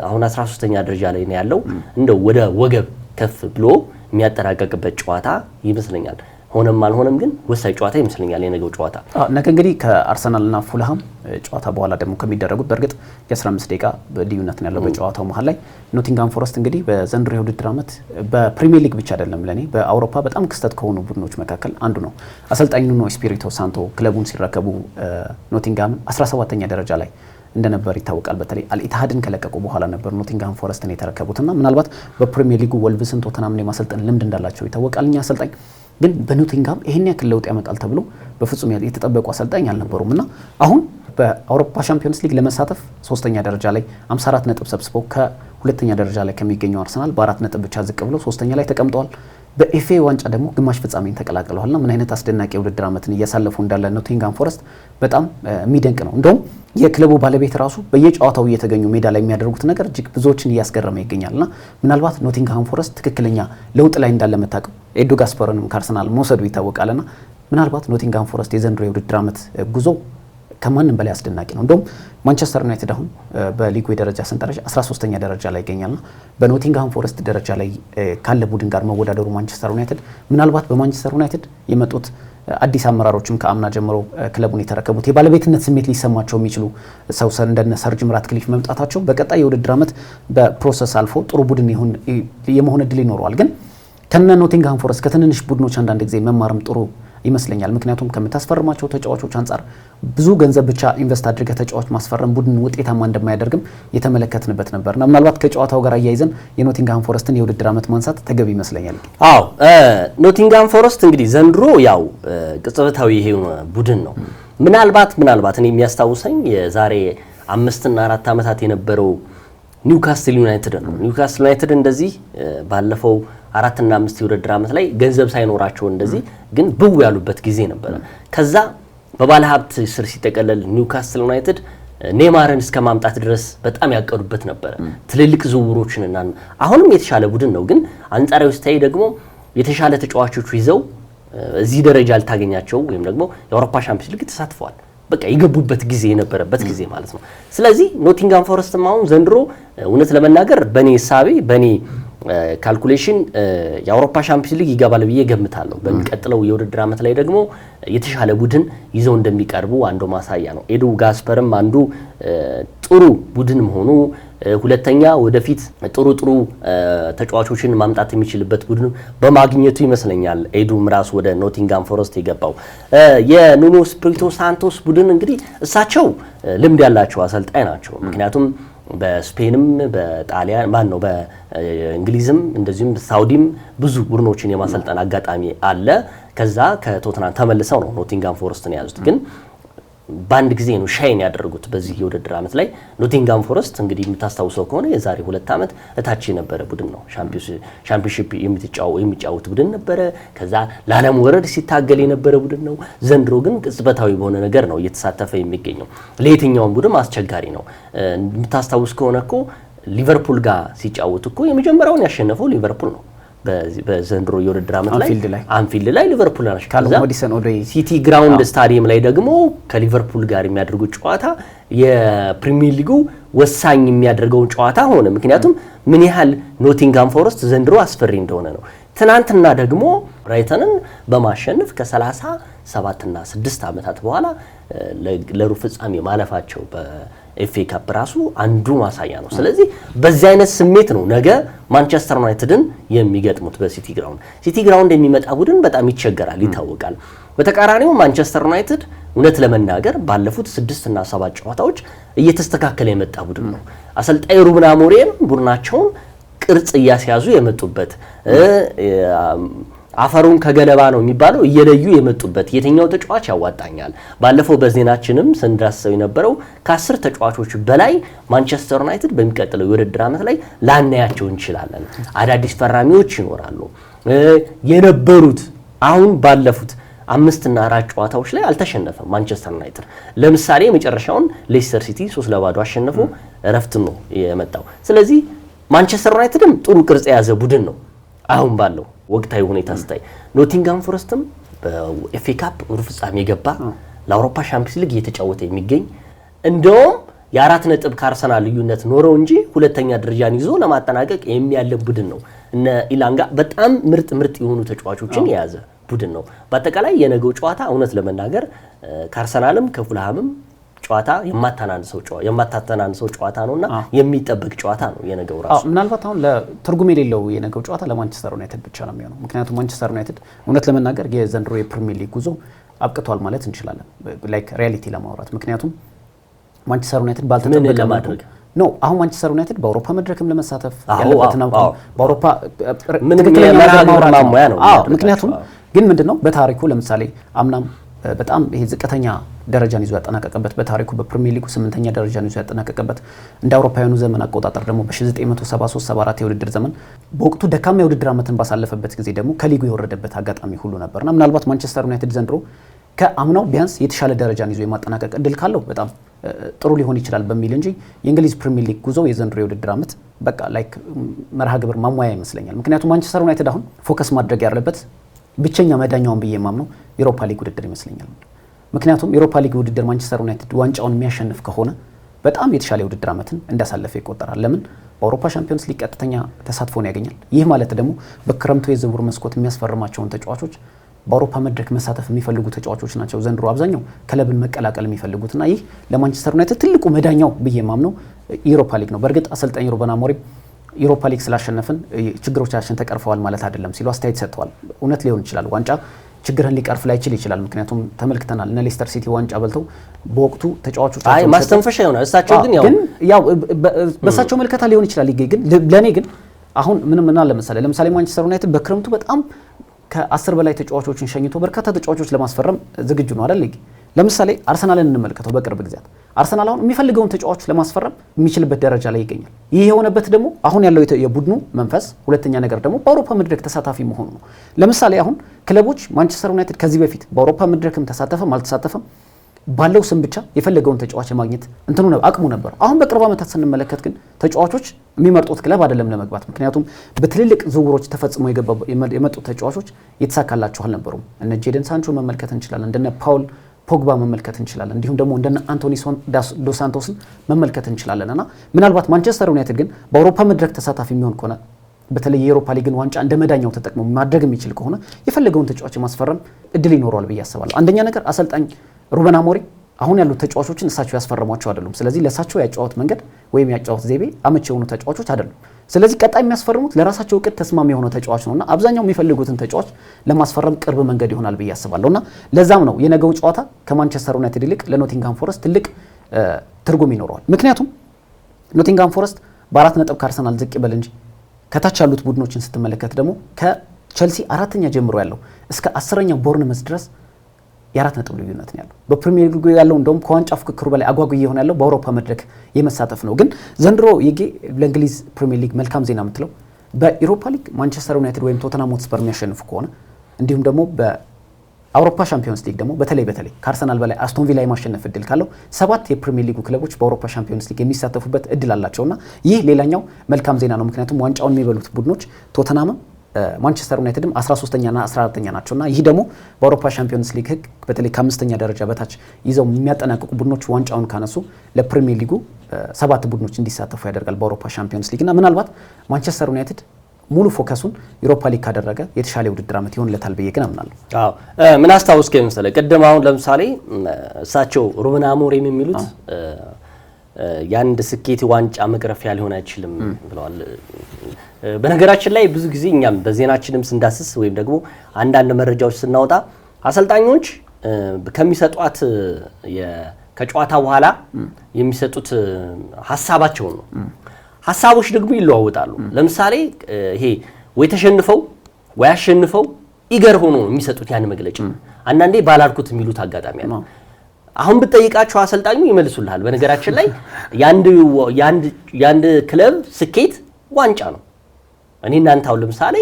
አሁን 13ኛ ደረጃ ላይ ነው ያለው። እንደው ወደ ወገብ ከፍ ብሎ የሚያጠናቀቅበት ጨዋታ ይመስለኛል። ሆነም አልሆነም ግን ወሳኝ ጨዋታ ይመስለኛል የነገው ጨዋታ። ነገ እንግዲህ ከአርሰናልና ፉልሃም ጨዋታ በኋላ ደግሞ ከሚደረጉት በእርግጥ የ15 ደቂቃ ልዩነት ነው ያለው በጨዋታው መሀል ላይ። ኖቲንጋም ፎረስት እንግዲህ በዘንድሮ የውድድር ዓመት በፕሪሚየር ሊግ ብቻ አይደለም ለኔ በአውሮፓ በጣም ክስተት ከሆኑ ቡድኖች መካከል አንዱ ነው። አሰልጣኙ ኑኖ ኤስፒሪቶ ሳንቶ ክለቡን ሲረከቡ ኖቲንጋም 17ኛ ደረጃ ላይ እንደነበር ይታወቃል። በተለይ አልኢትሃድን ከለቀቁ በኋላ ነበር ኖቲንጋም ፎረስትን የተረከቡትና ምናልባት በፕሪሚየር ሊጉ ወልቭስን ቶተናምን የማሰልጠን ልምድ እንዳላቸው ይታወቃል። እኛ አሰልጣኝ ግን በኖቲንጋም ይሄን ያክል ለውጥ ያመጣል ተብሎ በፍጹም የተጠበቁ አሰልጣኝ አልነበሩም እና አሁን በአውሮፓ ሻምፒዮንስ ሊግ ለመሳተፍ 3ኛ ደረጃ ላይ 54 ነጥብ ሰብስበው ከሁለተኛ ደረጃ ላይ ከሚገኘው አርሰናል በ4 ነጥብ ብቻ ዝቅ ብለው 3ኛ ላይ ተቀምጠዋል። በኤፍኤ ዋንጫ ደግሞ ግማሽ ፍጻሜን ተቀላቅለዋልና ምን አይነት አስደናቂ የውድድር ዓመትን እያሳለፉ እንዳለ ኖቲንጋም ፎረስት በጣም የሚደንቅ ነው። እንደውም የክለቡ ባለቤት ራሱ በየጨዋታው እየተገኙ ሜዳ ላይ የሚያደርጉት ነገር እጅግ ብዙዎችን እያስገረመ ይገኛልና ምናልባት ኖቲንጋም ፎረስት ትክክለኛ ለውጥ ላይ እንዳለ መታቀው ኤዱ ጋስፐርንም ከአርሰናል መውሰዱ ይታወቃልና ምናልባት ኖቲንጋም ፎረስት የዘንድሮ የውድድር ዓመት ጉዞ ከማንም በላይ አስደናቂ ነው። እንደውም ማንቸስተር ዩናይትድ አሁን በሊጉ የደረጃ ሰንጠረዥ 13ኛ ደረጃ ላይ ይገኛልና በኖቲንጋም ፎረስት ደረጃ ላይ ካለ ቡድን ጋር መወዳደሩ ማንቸስተር ዩናይትድ ምናልባት በማንቸስተር ዩናይትድ የመጡት አዲስ አመራሮችም ከአምና ጀምሮ ክለቡን የተረከቡት የባለቤትነት ስሜት ሊሰማቸው የሚችሉ ሰው እንደነ ሰር ጂም ራትክሊፍ መምጣታቸው በቀጣይ የውድድር ዓመት በፕሮሰስ አልፎ ጥሩ ቡድን የመሆን እድል ይኖረዋል። ግን ከነ ኖቲንጋም ፎረስት ከትንንሽ ቡድኖች አንዳንድ ጊዜ መማርም ጥሩ ይመስለኛል። ምክንያቱም ከምታስፈርማቸው ተጫዋቾች አንጻር ብዙ ገንዘብ ብቻ ኢንቨስት አድርገህ ተጫዋች ማስፈረም ቡድን ውጤታማ እንደማያደርግም የተመለከትንበት ነበርና ምናልባት ከጨዋታው ጋር አያይዘን የኖቲንጋም ፎረስትን የውድድር ዓመት ማንሳት ተገቢ ይመስለኛል። አዎ ኖቲንጋም ፎረስት እንግዲህ ዘንድሮ ያው ቅጽበታዊ ይሄ ቡድን ነው። ምናልባት እኔ የሚያስታውሰኝ የዛሬ 5 እና 4 ዓመታት የነበረው ኒውካስትል ዩናይትድ ነው። ኒውካስትል ዩናይትድ እንደዚህ ባለፈው 4 እና 5 የውድድር ዓመት ላይ ገንዘብ ሳይኖራቸው እንደዚህ ግን ብው ያሉበት ጊዜ ነበረ። ከዛ በባለ ሀብት ስር ሲጠቀለል ኒውካስትል ዩናይትድ ኔይማርን እስከ ማምጣት ድረስ በጣም ያቀዱበት ነበረ። ትልልቅ ዝውውሮችን እና አሁንም የተሻለ ቡድን ነው። ግን አንጻራዊ ስታይ ደግሞ የተሻለ ተጫዋቾች ይዘው እዚህ ደረጃ ልታገኛቸው ወይም ደግሞ የአውሮፓ ሻምፒዮንስ ሊግ ተሳትፈዋል። በቃ የገቡበት ጊዜ የነበረበት ጊዜ ማለት ነው። ስለዚህ ኖቲንጋም ፎረስትም አሁን ዘንድሮ እውነት ለመናገር በኔ ሳቤ በኔ ካልኩሌሽን የአውሮፓ ሻምፒዮንስ ሊግ ይገባል ብዬ ገምታለሁ። በሚቀጥለው የውድድር ዓመት ላይ ደግሞ የተሻለ ቡድን ይዘው እንደሚቀርቡ አንዱ ማሳያ ነው። ኤዱ ጋስፐርም አንዱ ጥሩ ቡድን መሆኑ፣ ሁለተኛ ወደፊት ጥሩ ተጫዋቾችን ማምጣት የሚችልበት ቡድን በማግኘቱ ይመስለኛል ኤዱም ራሱ ወደ ኖቲንጋም ፎረስት የገባው። የኑኖ ስፒሪቶ ሳንቶስ ቡድን እንግዲህ እሳቸው ልምድ ያላቸው አሰልጣኝ ናቸው። ምክንያቱም በስፔንም በጣሊያን በእንግሊዝም እንደዚሁም ሳውዲም ብዙ ቡድኖችን የማሰልጠን አጋጣሚ አለ። ከዛ ከቶትናም ተመልሰው ነው ኖቲንጋም ፎረስትን የያዙት። ግን በአንድ ጊዜ ነው ሻይን ያደረጉት በዚህ የውድድር ዓመት ላይ። ኖቲንጋም ፎረስት እንግዲህ የምታስታውሰው ከሆነ የዛሬ 2 ዓመት እታች የነበረ ቡድን ነው። ሻምፒዮንሺፕ የሚጫወት ቡድን ነበረ። ከዛ ለዓለም ወረድ ሲታገል የነበረ ቡድን ነው። ዘንድሮ ግን ቅጽበታዊ በሆነ ነገር ነው እየተሳተፈ የሚገኘው። ለየትኛውም ቡድን አስቸጋሪ ነው። የምታስታውስ ከሆነ እኮ ሊቨርፑል ጋር ሲጫወት እኮ የመጀመሪያውን ያሸነፈው ሊቨርፑል ነው። በዘንድሮ የውድድር ዓመት ላይ አንፊልድ ላይ ሊቨርፑል ሲቲ ግራውንድ ስታዲየም ላይ ደግሞ ከሊቨርፑል ጋር የሚያደርጉት ጨዋታ የፕሪሚየር ሊጉ ወሳኝ የሚያደርገውን ጨዋታ ሆነ። ምክንያቱም ምን ያህል ኖቲንጋም ፎረስት ዘንድሮ አስፈሪ እንደሆነ ነው። ትናንትና ደግሞ ብራይተንን በማሸነፍ ከ37 እና 6 ዓመታት በኋላ ለሩብ ፍጻሜ ማለፋቸው በኤፍኤ ካፕ ራሱ አንዱ ማሳያ ነው። ስለዚህ በዚህ አይነት ስሜት ነው ነገ ማንቸስተር ዩናይትድን የሚገጥሙት በሲቲ ግራውንድ። ሲቲ ግራውንድ የሚመጣ ቡድን በጣም ይቸገራል፣ ይታወቃል። በተቃራኒው ማንቸስተር ዩናይትድ እውነት ለመናገር ባለፉት 6 እና 7 ጨዋታዎች እየተስተካከለ የመጣ ቡድን ነው። አሰልጣኝ ሩበን አሞሪም ቡድናቸውን ቅርጽ እያስያዙ የመጡበት አፈሩን ከገለባ ነው የሚባለው እየለዩ የመጡበት የትኛው ተጫዋች ያዋጣኛል። ባለፈው በዜናችንም ስንዳስሰው የነበረው ከ10 ተጫዋቾች በላይ ማንቸስተር ዩናይትድ በሚቀጥለው የውድድር ዓመት ላይ ላናያቸው እንችላለን። አዳዲስ ፈራሚዎች ይኖራሉ። የነበሩት አሁን ባለፉት 5 እና 4 ጨዋታዎች ላይ አልተሸነፈም ማንቸስተር ዩናይትድ። ለምሳሌ የመጨረሻውን ሌስተር ሲቲ 3-2 አሸንፎ እረፍት ነው የመጣው። ስለዚህ ማንቸስተር ዩናይትድም ጥሩ ቅርጽ የያዘ ቡድን ነው አሁን ባለው ወቅታዊ ሁኔታ ስታይ። ኖቲንጋም ፎረስትም በኤፍኤ ካፕ ሩብ ፍጻሜ የገባ ለአውሮፓ ሻምፒዮንስ ሊግ እየተጫወተ የሚገኝ እንደውም የ4 ነጥብ ከአርሰናል ልዩነት ኖረው እንጂ ሁለተኛ ደረጃን ይዞ ለማጠናቀቅ የሚያለብ ቡድን ነው። እነ ኢላንጋ በጣም ምርጥ የሆኑ ተጫዋቾችን የያዘ ቡድን ነው። በአጠቃላይ የነገው ጨዋታ እውነት ለመናገር ከአርሰናልም ከፉልሃምም ጨዋታ የማታተናንሰው ጨዋታ ነውና የሚጠበቅ ጨዋታ ነው የነገው ራሱ። ምናልባት አሁን ለትርጉም የሌለው የነገው ጨዋታ ለማንቸስተር ዩናይትድ ብቻ ነው የሚሆነው። ምክንያቱም ማንቸስተር ዩናይትድ እውነት ለመናገር የዘንድሮ የፕሪሚየር ሊግ ጉዞ አብቅቷል ማለት እንችላለን፣ ላይክ ሪያሊቲ ለማውራት። ምክንያቱም ማንቸስተር ዩናይትድ ባልተጠበቀ ለማድረግ ነው። አሁን ማንቸስተር ዩናይትድ በአውሮፓ መድረክም ለመሳተፍ ያለበት ነው። በአውሮፓ ትክክለኛ ማሟያ ነው። ምክንያቱም ግን ምንድነው በታሪኩ ለምሳሌ አምናም በጣም ይሄ ዝቅተኛ ደረጃን ይዞ ያጠናቀቀበት በታሪኩ በፕሪሚየር ሊጉ 8ኛ ደረጃን ይዞ ያጠናቀቀበት እንደ አውሮፓውያኑ ዘመን አቆጣጠር ደግሞ በ1973-74 የውድድር ዘመን በወቅቱ ደካማ የውድድር ዓመትን ባሳለፈበት ጊዜ ደግሞ ከሊጉ የወረደበት አጋጣሚ ሁሉ ነበርና ምናልባት ማንቸስተር ዩናይትድ ዘንድሮ ከአምናው ቢያንስ የተሻለ ደረጃን ይዞ የማጠናቀቅ እድል ካለው በጣም ጥሩ ሊሆን ይችላል በሚል እንጂ የእንግሊዝ ፕሪሚየር ሊግ ጉዞ የዘንድሮ የውድድር ዓመት በቃ ላይክ መርሃ ግብር ማሟያ ይመስለኛል። ምክንያቱም ማንቸስተር ዩናይትድ አሁን ፎከስ ማድረግ ያለበት ብቸኛ መዳኛውን ብዬ የማምነው ዩሮፓ ሊግ ውድድር ይመስለኛል። ምክንያቱም ዩሮፓ ሊግ ውድድር ማንቸስተር ዩናይትድ ዋንጫውን የሚያሸንፍ ከሆነ በጣም የተሻለ የውድድር ዓመትን እንዳሳለፈ ይቆጠራል። ለምን? በአውሮፓ ሻምፒዮንስ ሊግ ቀጥተኛ ተሳትፎን ያገኛል። ይህ ማለት ደግሞ በክረምቱ የዝውውር መስኮት የሚያስፈርማቸውን ተጫዋቾች በአውሮፓ መድረክ መሳተፍ የሚፈልጉ ተጫዋቾች ናቸው ዘንድሮ አብዛኛው ክለብን መቀላቀል የሚፈልጉትና ይህ ለማንቸስተር ዩናይትድ ትልቁ መዳኛው ብዬ የማምነው ዩሮፓ ሊግ ነው። በእርግጥ አሰልጣኝ ሩበን አሞሪም ዩሮፓ ሊግ ስላሸነፍን ችግሮቻችን ተቀርፈዋል ማለት አይደለም ሲሉ አስተያየት ሰጥተዋል። እውነት ሊሆን ይችላል። ዋንጫ ችግርን ሊቀርፍ ላይችል ይችላል። ምክንያቱም ተመልክተናል እነ ሌስተር ሲቲ ዋንጫ በልተው በወቅቱ ተጫዋቾች ማስተንፈሻ ይሆናል። እሳቸው ግን ያው በእሳቸው መልከታ ሊሆን ይችላል። ግን ለኔ ግን አሁን ምንም ለምሳሌ ማንቸስተር ዩናይትድ በክረምቱ በጣም ከ10 በላይ ተጫዋቾችን ሸኝቶ በርካታ ተጫዋቾች ለማስፈረም ዝግጁ ነው አይደል? ለምሳሌ አርሰናልን እንመልከተው። በቅርብ ጊዜያት አርሰናል አሁን የሚፈልገውን ተጫዋች ለማስፈረም የሚችልበት ደረጃ ላይ ይገኛል። ይህ የሆነበት ደግሞ አሁን ያለው የቡድኑ መንፈስ፣ ሁለተኛ ነገር ደግሞ በአውሮፓ መድረክ ተሳታፊ መሆኑ ነው። ለምሳሌ አሁን ክለቦች ማንቸስተር ዩናይትድ ከዚህ በፊት በአውሮፓ መድረክም ተሳተፈም አልተሳተፈም ባለው ስም ብቻ የፈለገውን ተጫዋች የማግኘት እንትኑ ነው አቅሙ ነበር። አሁን በቅርብ ዓመታት ስንመለከት ግን ተጫዋቾች የሚመርጡት ክለብ አይደለም ለመግባት። ምክንያቱም በትልልቅ ዝውውሮች ተፈጽሞ የመጡት ተጫዋቾች የተሳካላቸው አልነበሩም። እነ ጄደን ሳንቾ መመልከት እንችላለን፣ እንደነ ፓውል ፖግባ መመልከት እንችላለን፣ እንዲሁም ደግሞ እንደነ አንቶኒ ዶስ ሳንቶስን መመልከት እንችላለን። እና ምናልባት ማንቸስተር ዩናይትድ ግን በአውሮፓ መድረክ ተሳታፊ የሚሆን ከሆነ በተለይ የአውሮፓ ሊግን ዋንጫ እንደ መዳኛው ተጠቅሞ ማድረግ የሚችል ከሆነ የፈለገውን ተጫዋች ማስፈረም እድል ይኖረዋል ብዬ አስባለሁ። አንደኛ ነገር አሰልጣኝ ሩበን አሞሪም አሁን ያሉት ተጫዋቾችን እሳቸው ያስፈረሟቸው አይደሉም። ስለዚህ ለእሳቸው ያጫወት መንገድ ወይም ያጫወት ዘይቤ አመቺ የሆኑ ተጫዋቾች አይደሉም። ስለዚህ ቀጣይ የሚያስፈርሙት ለራሳቸው እቅድ ተስማሚ የሆነ ተጫዋች ነውና አብዛኛው የሚፈልጉትን ተጫዋች ለማስፈረም ቅርብ መንገድ ይሆናል ብዬ አስባለሁና ለዛም ነው የነገው ጨዋታ ከማንቸስተር ዩናይትድ ይልቅ ለኖቲንግሃም ፎረስት ትልቅ ትርጉም ይኖረዋል። ምክንያቱም ኖቲንግሃም ፎረስት በ4 ነጥብ ከአርሰናል ዝቅ ይበል እንጂ ከታች ያሉት ቡድኖችን ስትመለከት ደግሞ ከቸልሲ 4ኛ ጀምሮ ያለው እስከ 10ኛው ቦርንመዝ ድረስ የ4 ነጥብ ልዩነት ነው ያለው። በፕሪሚየር ሊግ ያለው እንደውም ከዋንጫ ፍክክሩ በላይ አጓጊ የሆነ ያለው በአውሮፓ መድረክ የመሳተፍ ነው። ግን ዘንድሮ ለእንግሊዝ ፕሪሚየር ሊግ መልካም ዜና የምትለው በኢሮፓ ሊግ ማንቸስተር ዩናይትድ ወይም ቶተንሃም ሆትስፐር የሚያሸንፉ ከሆነ እንዲሁም ደግሞ በአውሮፓ ሻምፒዮንስ ሊግ ደግሞ በተለይ ከአርሰናል በላይ አስቶን ቪላ የማሸነፍ እድል ካለው 7 የፕሪሚየር ሊጉ ክለቦች በአውሮፓ ሻምፒዮንስ ሊግ የሚሳተፉበት እድል አላቸውና ይህ ሌላኛው መልካም ዜና ነው። ምክንያቱም ዋንጫውን የሚበሉት ቡድኖች ቶተንሃምም ማንቸስተር ዩናይትድም 13ኛና 14ኛ ናቸውና ይህ ደግሞ በአውሮፓ ሻምፒዮንስ ሊግ ህግ በተለይ ከ5ኛ ደረጃ በታች ይዘው የሚያጠናቅቁ ቡድኖች ዋንጫውን ካነሱ ለፕሪሚየር ሊጉ 7 ቡድኖች እንዲሳተፉ ያደርጋል በአውሮፓ ሻምፒዮንስ ሊግና ምናልባት ማንቸስተር ዩናይትድ ሙሉ ፎከሱን ዩሮፓ ሊግ ካደረገ የተሻለ ውድድር ዓመት ይሆንለታል ብዬ ግን አምናለሁ። አዎ ምን አስታውስከኝ መሰለህ ቅድም አሁን ለምሳሌ እሳቸው ሩበን አሞሪም የሚሉት የአንድ ስኬት ዋንጫ መቅረፊያ ሊሆን አይችልም ብለዋል። በነገራችን ላይ ብዙ ጊዜ እኛም በዜናችንም ስንዳስስ ወይም ደግሞ አንዳንድ መረጃዎች ስናወጣ አሰልጣኞች ከሚሰጧት ከጨዋታ በኋላ የሚሰጡት ሀሳባቸው ነው። ሀሳቦች ደግሞ ይለዋወጣሉ። ለምሳሌ ይሄ ወይ ተሸንፈው ወይ አሸንፈው ኢገር ሆኖ የሚሰጡት ያን መግለጫ አንዳንዴ ባላልኩት የሚሉት አጋጣሚ አለ። አሁን ብትጠይቃቸው አሰልጣኙ ይመልሱልሃል። በነገራችን ላይ ያንድ ክለብ ስኬት ዋንጫ ነው። እኔ እናንተ አሁን ለምሳሌ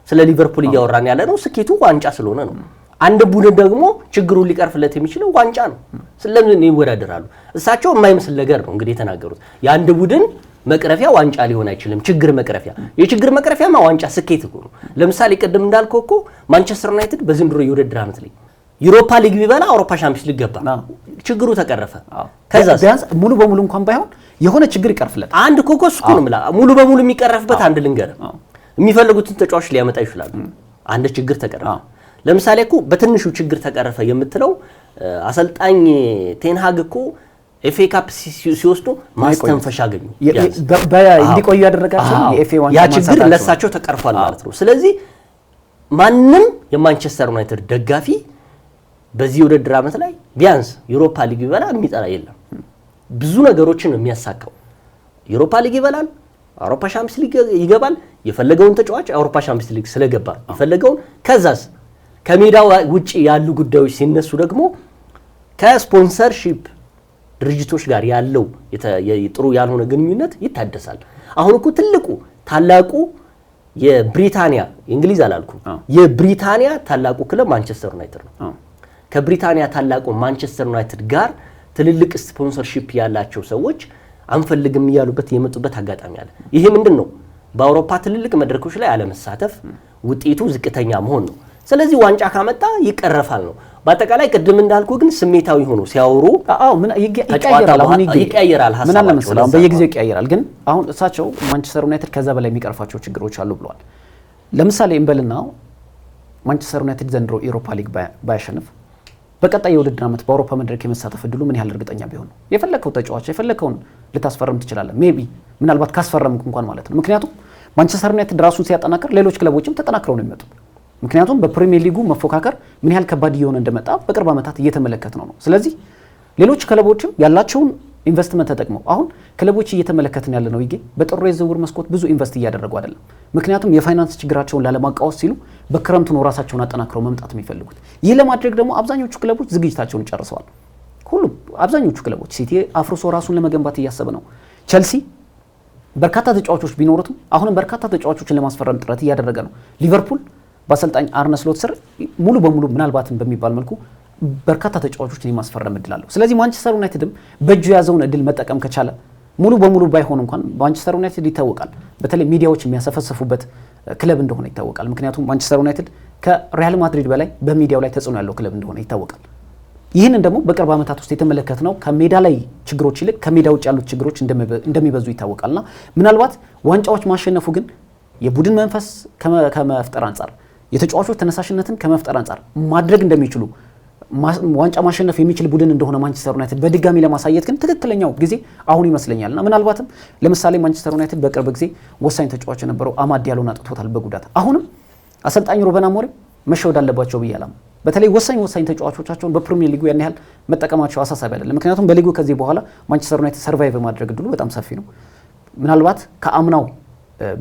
ስለ ሊቨርፑል እያወራን ያለ ነው፣ ስኬቱ ዋንጫ ስለሆነ ነው። አንድ ቡድን ደግሞ ችግሩን ሊቀርፍለት የሚችለው ዋንጫ ነው። ስለምን ይወዳደራሉ? እሳቸው የማይመስል ነገር ነው እንግዲህ የተናገሩት። የአንድ ቡድን መቅረፊያ ዋንጫ ሊሆን አይችልም፣ ችግር መቅረፊያ። የችግር መቅረፊያማ ዋንጫ ስኬት እኮ ነው። ለምሳሌ ቅድም እንዳልከው እኮ ማንቸስተር ዩናይትድ በዘንድሮ የውድድር ዓመት ላይ ዩሮፓ ሊግ ቢበላ አውሮፓ ሻምፒዮንስ ሊግ ገባ፣ ችግሩ ተቀረፈ። ከዛ ቢያንስ ሙሉ በሙሉ እንኳን ባይሆን የሆነ ችግር ይቀርፍለት። አንድ ኮኮስ እኮ ነው የምልህ። ሙሉ በሙሉ የሚቀረፍበት አንድ ልንገር፣ የሚፈልጉትን ተጫዋች ሊያመጣ ይችላል። አንድ ችግር ተቀረፈ። ለምሳሌ እኮ በትንሹ ችግር ተቀረፈ የምትለው አሰልጣኝ ቴንሃግ እኮ ኤፍኤ ካፕ ሲወስዱ ማስተንፈሻ አገኙ። እንዲቆዩ ያደረጋቸው የኤፍኤ ዋንጫ ያ ችግር ለሳቸው ተቀርፏል ማለት ነው። ስለዚህ ማንም የማንቸስተር ዩናይትድ ደጋፊ በዚህ ውድድር ዓመት ላይ ቢያንስ ዩሮፓ ሊግ ይበላ የሚጠላ የለም። ብዙ ነገሮችን ነው የሚያሳካው። ዩሮፓ ሊግ ይበላል፣ አውሮፓ ሻምፒዮንስ ሊግ ይገባል። የፈለገውን ተጫዋች አውሮፓ ሻምፒዮንስ ሊግ ስለገባ የፈለገውን ከዛስ ከሜዳው ውጪ ያሉ ጉዳዮች ሲነሱ ደግሞ ከስፖንሰርሺፕ ድርጅቶች ጋር ያለው ጥሩ ያልሆነ ግንኙነት ይታደሳል። አሁን እኮ ታላቁ የብሪታንያ እንግሊዝ አላልኩ የብሪታንያ ታላቁ ክለብ ማንቸስተር ዩናይትድ ነው። ከብሪታንያ ታላቁ ማንቸስተር ዩናይትድ ጋር ትልልቅ ስፖንሰርሺፕ ያላቸው ሰዎች አንፈልግም እያሉበት የመጡበት አጋጣሚ አለ። ይሄ ምንድነው? በአውሮፓ ትልልቅ መድረኮች ላይ አለመሳተፍ፣ ውጤቱ ዝቅተኛ መሆን ነው። ስለዚህ ዋንጫ ካመጣ ይቀረፋል ነው። በአጠቃላይ ቅድም እንዳልኩ ግን ስሜታዊ ሆኖ ሲያወሩ ይቀያየራል ሀሳባቸው፣ በየጊዜው ይቀያየራል። ግን አሁን እሳቸው ማንቸስተር ዩናይትድ ከዛ በላይ የሚቀርፋቸው ችግሮች አሉ ብለዋል። ለምሳሌ እንበልና ማንቸስተር ዩናይትድ ዘንድሮ ኢሮፓ ሊግ ባያሸንፍ በቀጣይ የውድድር ዓመት በአውሮፓ መድረክ የመሳተፍ እድሉ ምን ያህል እርግጠኛ ቢሆን ነው? የፈለከው ተጫዋች የፈለከውን ልታስፈርም ትችላለህ። ሜቢ ምናልባት ካስፈረምክ እንኳን ማለት ነው። ምክንያቱም ማንቸስተር ዩናይትድ ራሱን ሲያጠናክር ሌሎች ክለቦችም ተጠናክረው ነው የሚመጡት። ምክንያቱም በፕሪሚየር ሊጉ መፎካከር ምን ያህል ከባድ እየሆነ እንደመጣ በቅርብ ዓመታት እየተመለከትነው ነው። ስለዚህ ሌሎች ክለቦችም ያላቸውን ኢንቨስትመንት ተጠቅመው አሁን ክለቦች እየተመለከትን ያለ ነው። በጥሩ የዝውውር መስኮት ብዙ ኢንቨስት እያደረጉ አይደለም። ምክንያቱም የፋይናንስ ችግራቸውን ላለማቃወስ ሲሉ በክረምቱ ነው ራሳቸውን አጠናክረው መምጣት የሚፈልጉት። ይህ ለማድረግ ደግሞ አብዛኞቹ ክለቦች ዝግጅታቸውን ጨርሰዋል። አብዛኞቹ ክለቦች ሲቲ አፍርሶ ራሱን ለመገንባት እያሰበ ነው። ቸልሲ በርካታ ተጫዋቾች ቢኖሩትም አሁንም በርካታ ተጫዋቾችን ለማስፈረም ጥረት እያደረገ ነው። ሊቨርፑል በአሰልጣኝ አርነ ስሎት ስር ሙሉ በሙሉ ምናልባትም በሚባል መልኩ በርካታ ተጫዋቾችን የማስፈረም እድል አለው። ስለዚህ ማንቸስተር ዩናይትድም በእጁ የያዘውን እድል መጠቀም ከቻለ ሙሉ በሙሉ ባይሆን እንኳን ማንቸስተር ዩናይትድ ይታወቃል፣ በተለይ ሚዲያዎች የሚያሰፈስፉበት ክለብ እንደሆነ ይታወቃል። ምክንያቱም ማንቸስተር ዩናይትድ ከሪያል ማድሪድ በላይ በሚዲያው ላይ ተጽዕኖ ያለው ክለብ እንደሆነ ይታወቃል። ይህንን ደግሞ በቅርብ ዓመታት ውስጥ የተመለከትነው ከሜዳ ላይ ችግሮች ይልቅ ከሜዳ ውጭ ያሉት ችግሮች እንደሚበዙ ይታወቃልና ምናልባት ዋንጫዎች ማሸነፉ ግን የቡድን መንፈስ ከመፍጠር አንጻር የተጫዋቾች ተነሳሽነትን ከመፍጠር አንጻር ማድረግ እንደሚችሉ ዋንጫ ማሸነፍ የሚችል ቡድን እንደሆነ ማንቸስተር ዩናይትድ በድጋሚ ለማሳየት ግን ትክክለኛው ጊዜ አሁን ይመስለኛልና ምናልባትም ለምሳሌ ማንቸስተር ዩናይትድ በቅርብ ጊዜ ወሳኝ ተጫዋች የነበረው አማድ ዲያሎን አጥቶታል በጉዳት። አሁንም አሰልጣኝ ሩበን አሞሪም መሸወድ አለባቸው ብዬ አላምንም። በተለይ ወሳኝ ተጫዋቾቻቸውን በፕሪሚየር ሊጉ ያን ያህል መጠቀማቸው አሳሳቢ አይደለም። ምክንያቱም በሊጉ ከዚህ በኋላ ማንቸስተር ዩናይትድ ሰርቫይቭ ማድረግ እድሉ በጣም ሰፊ ነው። ምናልባት ከአምናው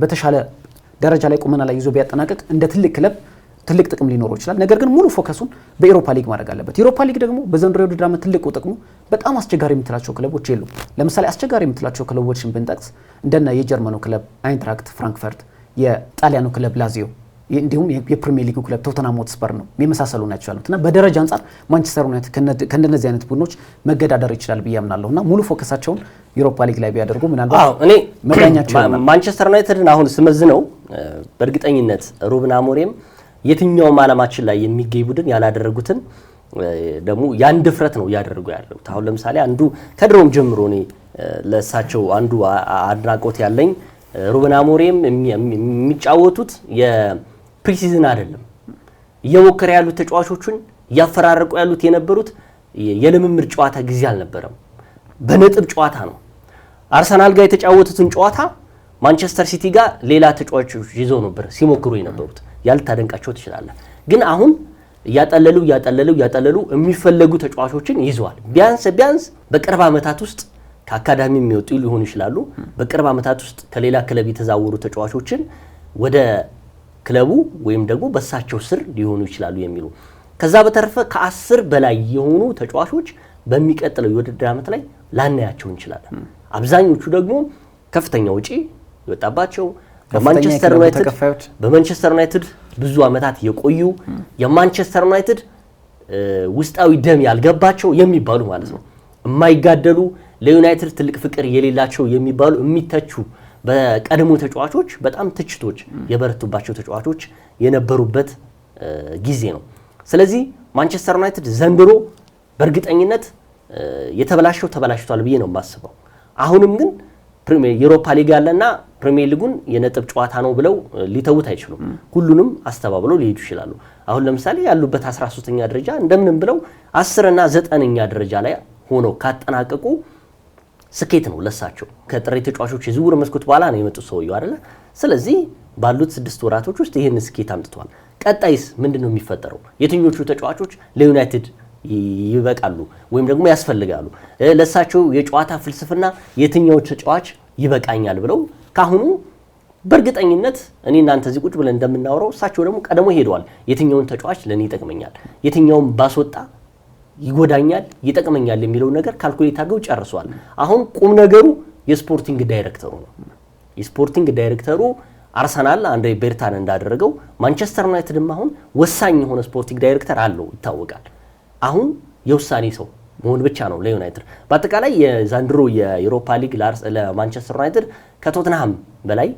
በተሻለ ደረጃ ላይ ቁመና ላይ ይዞ ቢያጠናቅቅ እንደ ትልቅ ክለብ ትልቅ ጥቅም ሊኖረው ይችላል። ነገር ግን ሙሉ ፎከሱን በኤሮፓ ሊግ ማድረግ አለበት። ኤሮፓ ሊግ ደግሞ በዘንድሮ የውድድር ዓመት ትልቁ ጥቅሙ በጣም አስቸጋሪ የምትላቸው ክለቦች የሉም። ለምሳሌ አስቸጋሪ የምትላቸው ክለቦችን ብንጠቅስ እንደነ የጀርመኑ ክለብ አይንትራክት ፍራንክፈርት፣ የጣሊያኑ ክለብ ላዚዮ እንዲሁም የፕሪሚየር ሊጉ ክለብ ቶተንሃም ሆትስፐር ነው የመሳሰሉ ናቸው ያሉት እና በደረጃ አንጻር ማንቸስተር ዩናይትድ ከእንደነዚህ አይነት ቡድኖች መገዳደር ይችላል ብዬ አምናለሁ እና ሙሉ ፎከሳቸውን ዩሮፓ ሊግ ላይ ቢያደርጉ ምናልባት እኔ መዳኛቸው ማንቸስተር ዩናይትድን አሁን ስመዝነው በእርግጠኝነት ሩበን አሞሪም የትኛውም ዓለማችን ላይ የሚገኝ ቡድን ያላደረጉትን ደግሞ ያን ድፍረት ነው እያደረጉ ያለው። አሁን ለምሳሌ አንዱ ከድሮም ጀምሮ እኔ ለእሳቸው አንዱ አድናቆት ያለኝ ሩበን አሞሪም የሚጫወቱት የፕሪሲዝን አይደለም። እየሞከረ ያሉት ተጫዋቾቹን እያፈራረቁ ያሉት የነበሩት የልምምድ ጨዋታ ጊዜ አልነበረም፣ በነጥብ ጨዋታ ነው። አርሰናል ጋር የተጫወቱትን ጨዋታ ማንቸስተር ሲቲ ጋር ሌላ ተጫዋቾች ይዘው ነበር ሲሞክሩ የነበሩት። ያልታደንቃቸው ትችላለህ። ግን አሁን እያጠለሉ የሚፈለጉ ተጫዋቾችን ይዘዋል። ቢያንስ በቅርብ ዓመታት ውስጥ ከአካዳሚ የሚወጡ ሊሆኑ ይችላሉ። በቅርብ ዓመታት ውስጥ ከሌላ ክለብ የተዛወሩ ተጫዋቾችን ወደ ክለቡ ወይም ደግሞ በሳቸው ስር ሊሆኑ ይችላሉ የሚሉ ከዛ በተረፈ ከ10 በላይ የሆኑ ተጫዋቾች በሚቀጥለው የውድድር ዓመት ላይ ላናያቸው እንችላለን። አብዛኞቹ ደግሞ ከፍተኛ ውጪ ይወጣባቸው በማንቸስተር ዩናይትድ ብዙ ዓመታት የቆዩ የማንቸስተር ዩናይትድ ውስጣዊ ደም ያልገባቸው የሚባሉ ማለት ነው። የማይጋደሉ ለዩናይትድ ትልቅ ፍቅር የሌላቸው የሚባሉ የሚተቹ በቀድሞ ተጫዋቾች በጣም ትችቶች የበረቱባቸው ተጫዋቾች የነበሩበት ጊዜ ነው። ስለዚህ ማንቸስተር ዩናይትድ ዘንድሮ በእርግጠኝነት የተበላሸው ተበላሽቷል ብዬ ነው የማስበው። አሁንም ግን ዩሮፓ ሊግ ያለና ፕሪሚየር ሊጉን የነጥብ ጨዋታ ነው ብለው ሊተውት አይችሉም። ሁሉንም አስተባብለው ሊሄዱ ይችላሉ። አሁን ለምሳሌ ያሉበት 13ኛ ደረጃ እንደምንም ብለው 10 እና 9ኛ ደረጃ ላይ ሆነው ካጠናቀቁ ስኬት ነው ለሳቸው። ከጥሬ ተጫዋቾች የዝውውር መስኮት በኋላ ነው የመጡት ሰውየው አይደለ? ስለዚህ ባሉት 6 ወራቶች ውስጥ ይህን ስኬት አምጥቷል። ቀጣይስ ምንድነው የሚፈጠረው? የትኞቹ ተጫዋቾች ለዩናይትድ ይበቃሉ ወይም ደግሞ ያስፈልጋሉ? ለሳቸው የጨዋታ ፍልስፍና የትኛው ተጫዋች ይበቃኛል ብለው ካሁኑ በእርግጠኝነት እኔ እናንተ እዚህ ቁጭ ብለን እንደምናወራው እሳቸው ደግሞ ቀደሞ ሄደዋል። የትኛውን ተጫዋች ለኔ ይጠቅመኛል፣ የትኛውን ባስወጣ ይጎዳኛል፣ ይጠቅመኛል የሚለው ነገር ካልኩሌት አድርገው ጨርሷል። አሁን ቁም ነገሩ የስፖርቲንግ ዳይሬክተሩ ነው። የስፖርቲንግ ዳይሬክተሩ አርሰናል አንድሬ ቤርታን እንዳደረገው ማንቸስተር ዩናይትድም አሁን ወሳኝ የሆነ ስፖርቲንግ ዳይሬክተር አለው ይታወቃል። አሁን የውሳኔ ሰው መሆን ብቻ ነው ለዩናይትድ። በአጠቃላይ የዛንድሮ የዩሮፓ ሊግ ለማንቸስተር ዩናይትድ ከቶትንሃም በላይ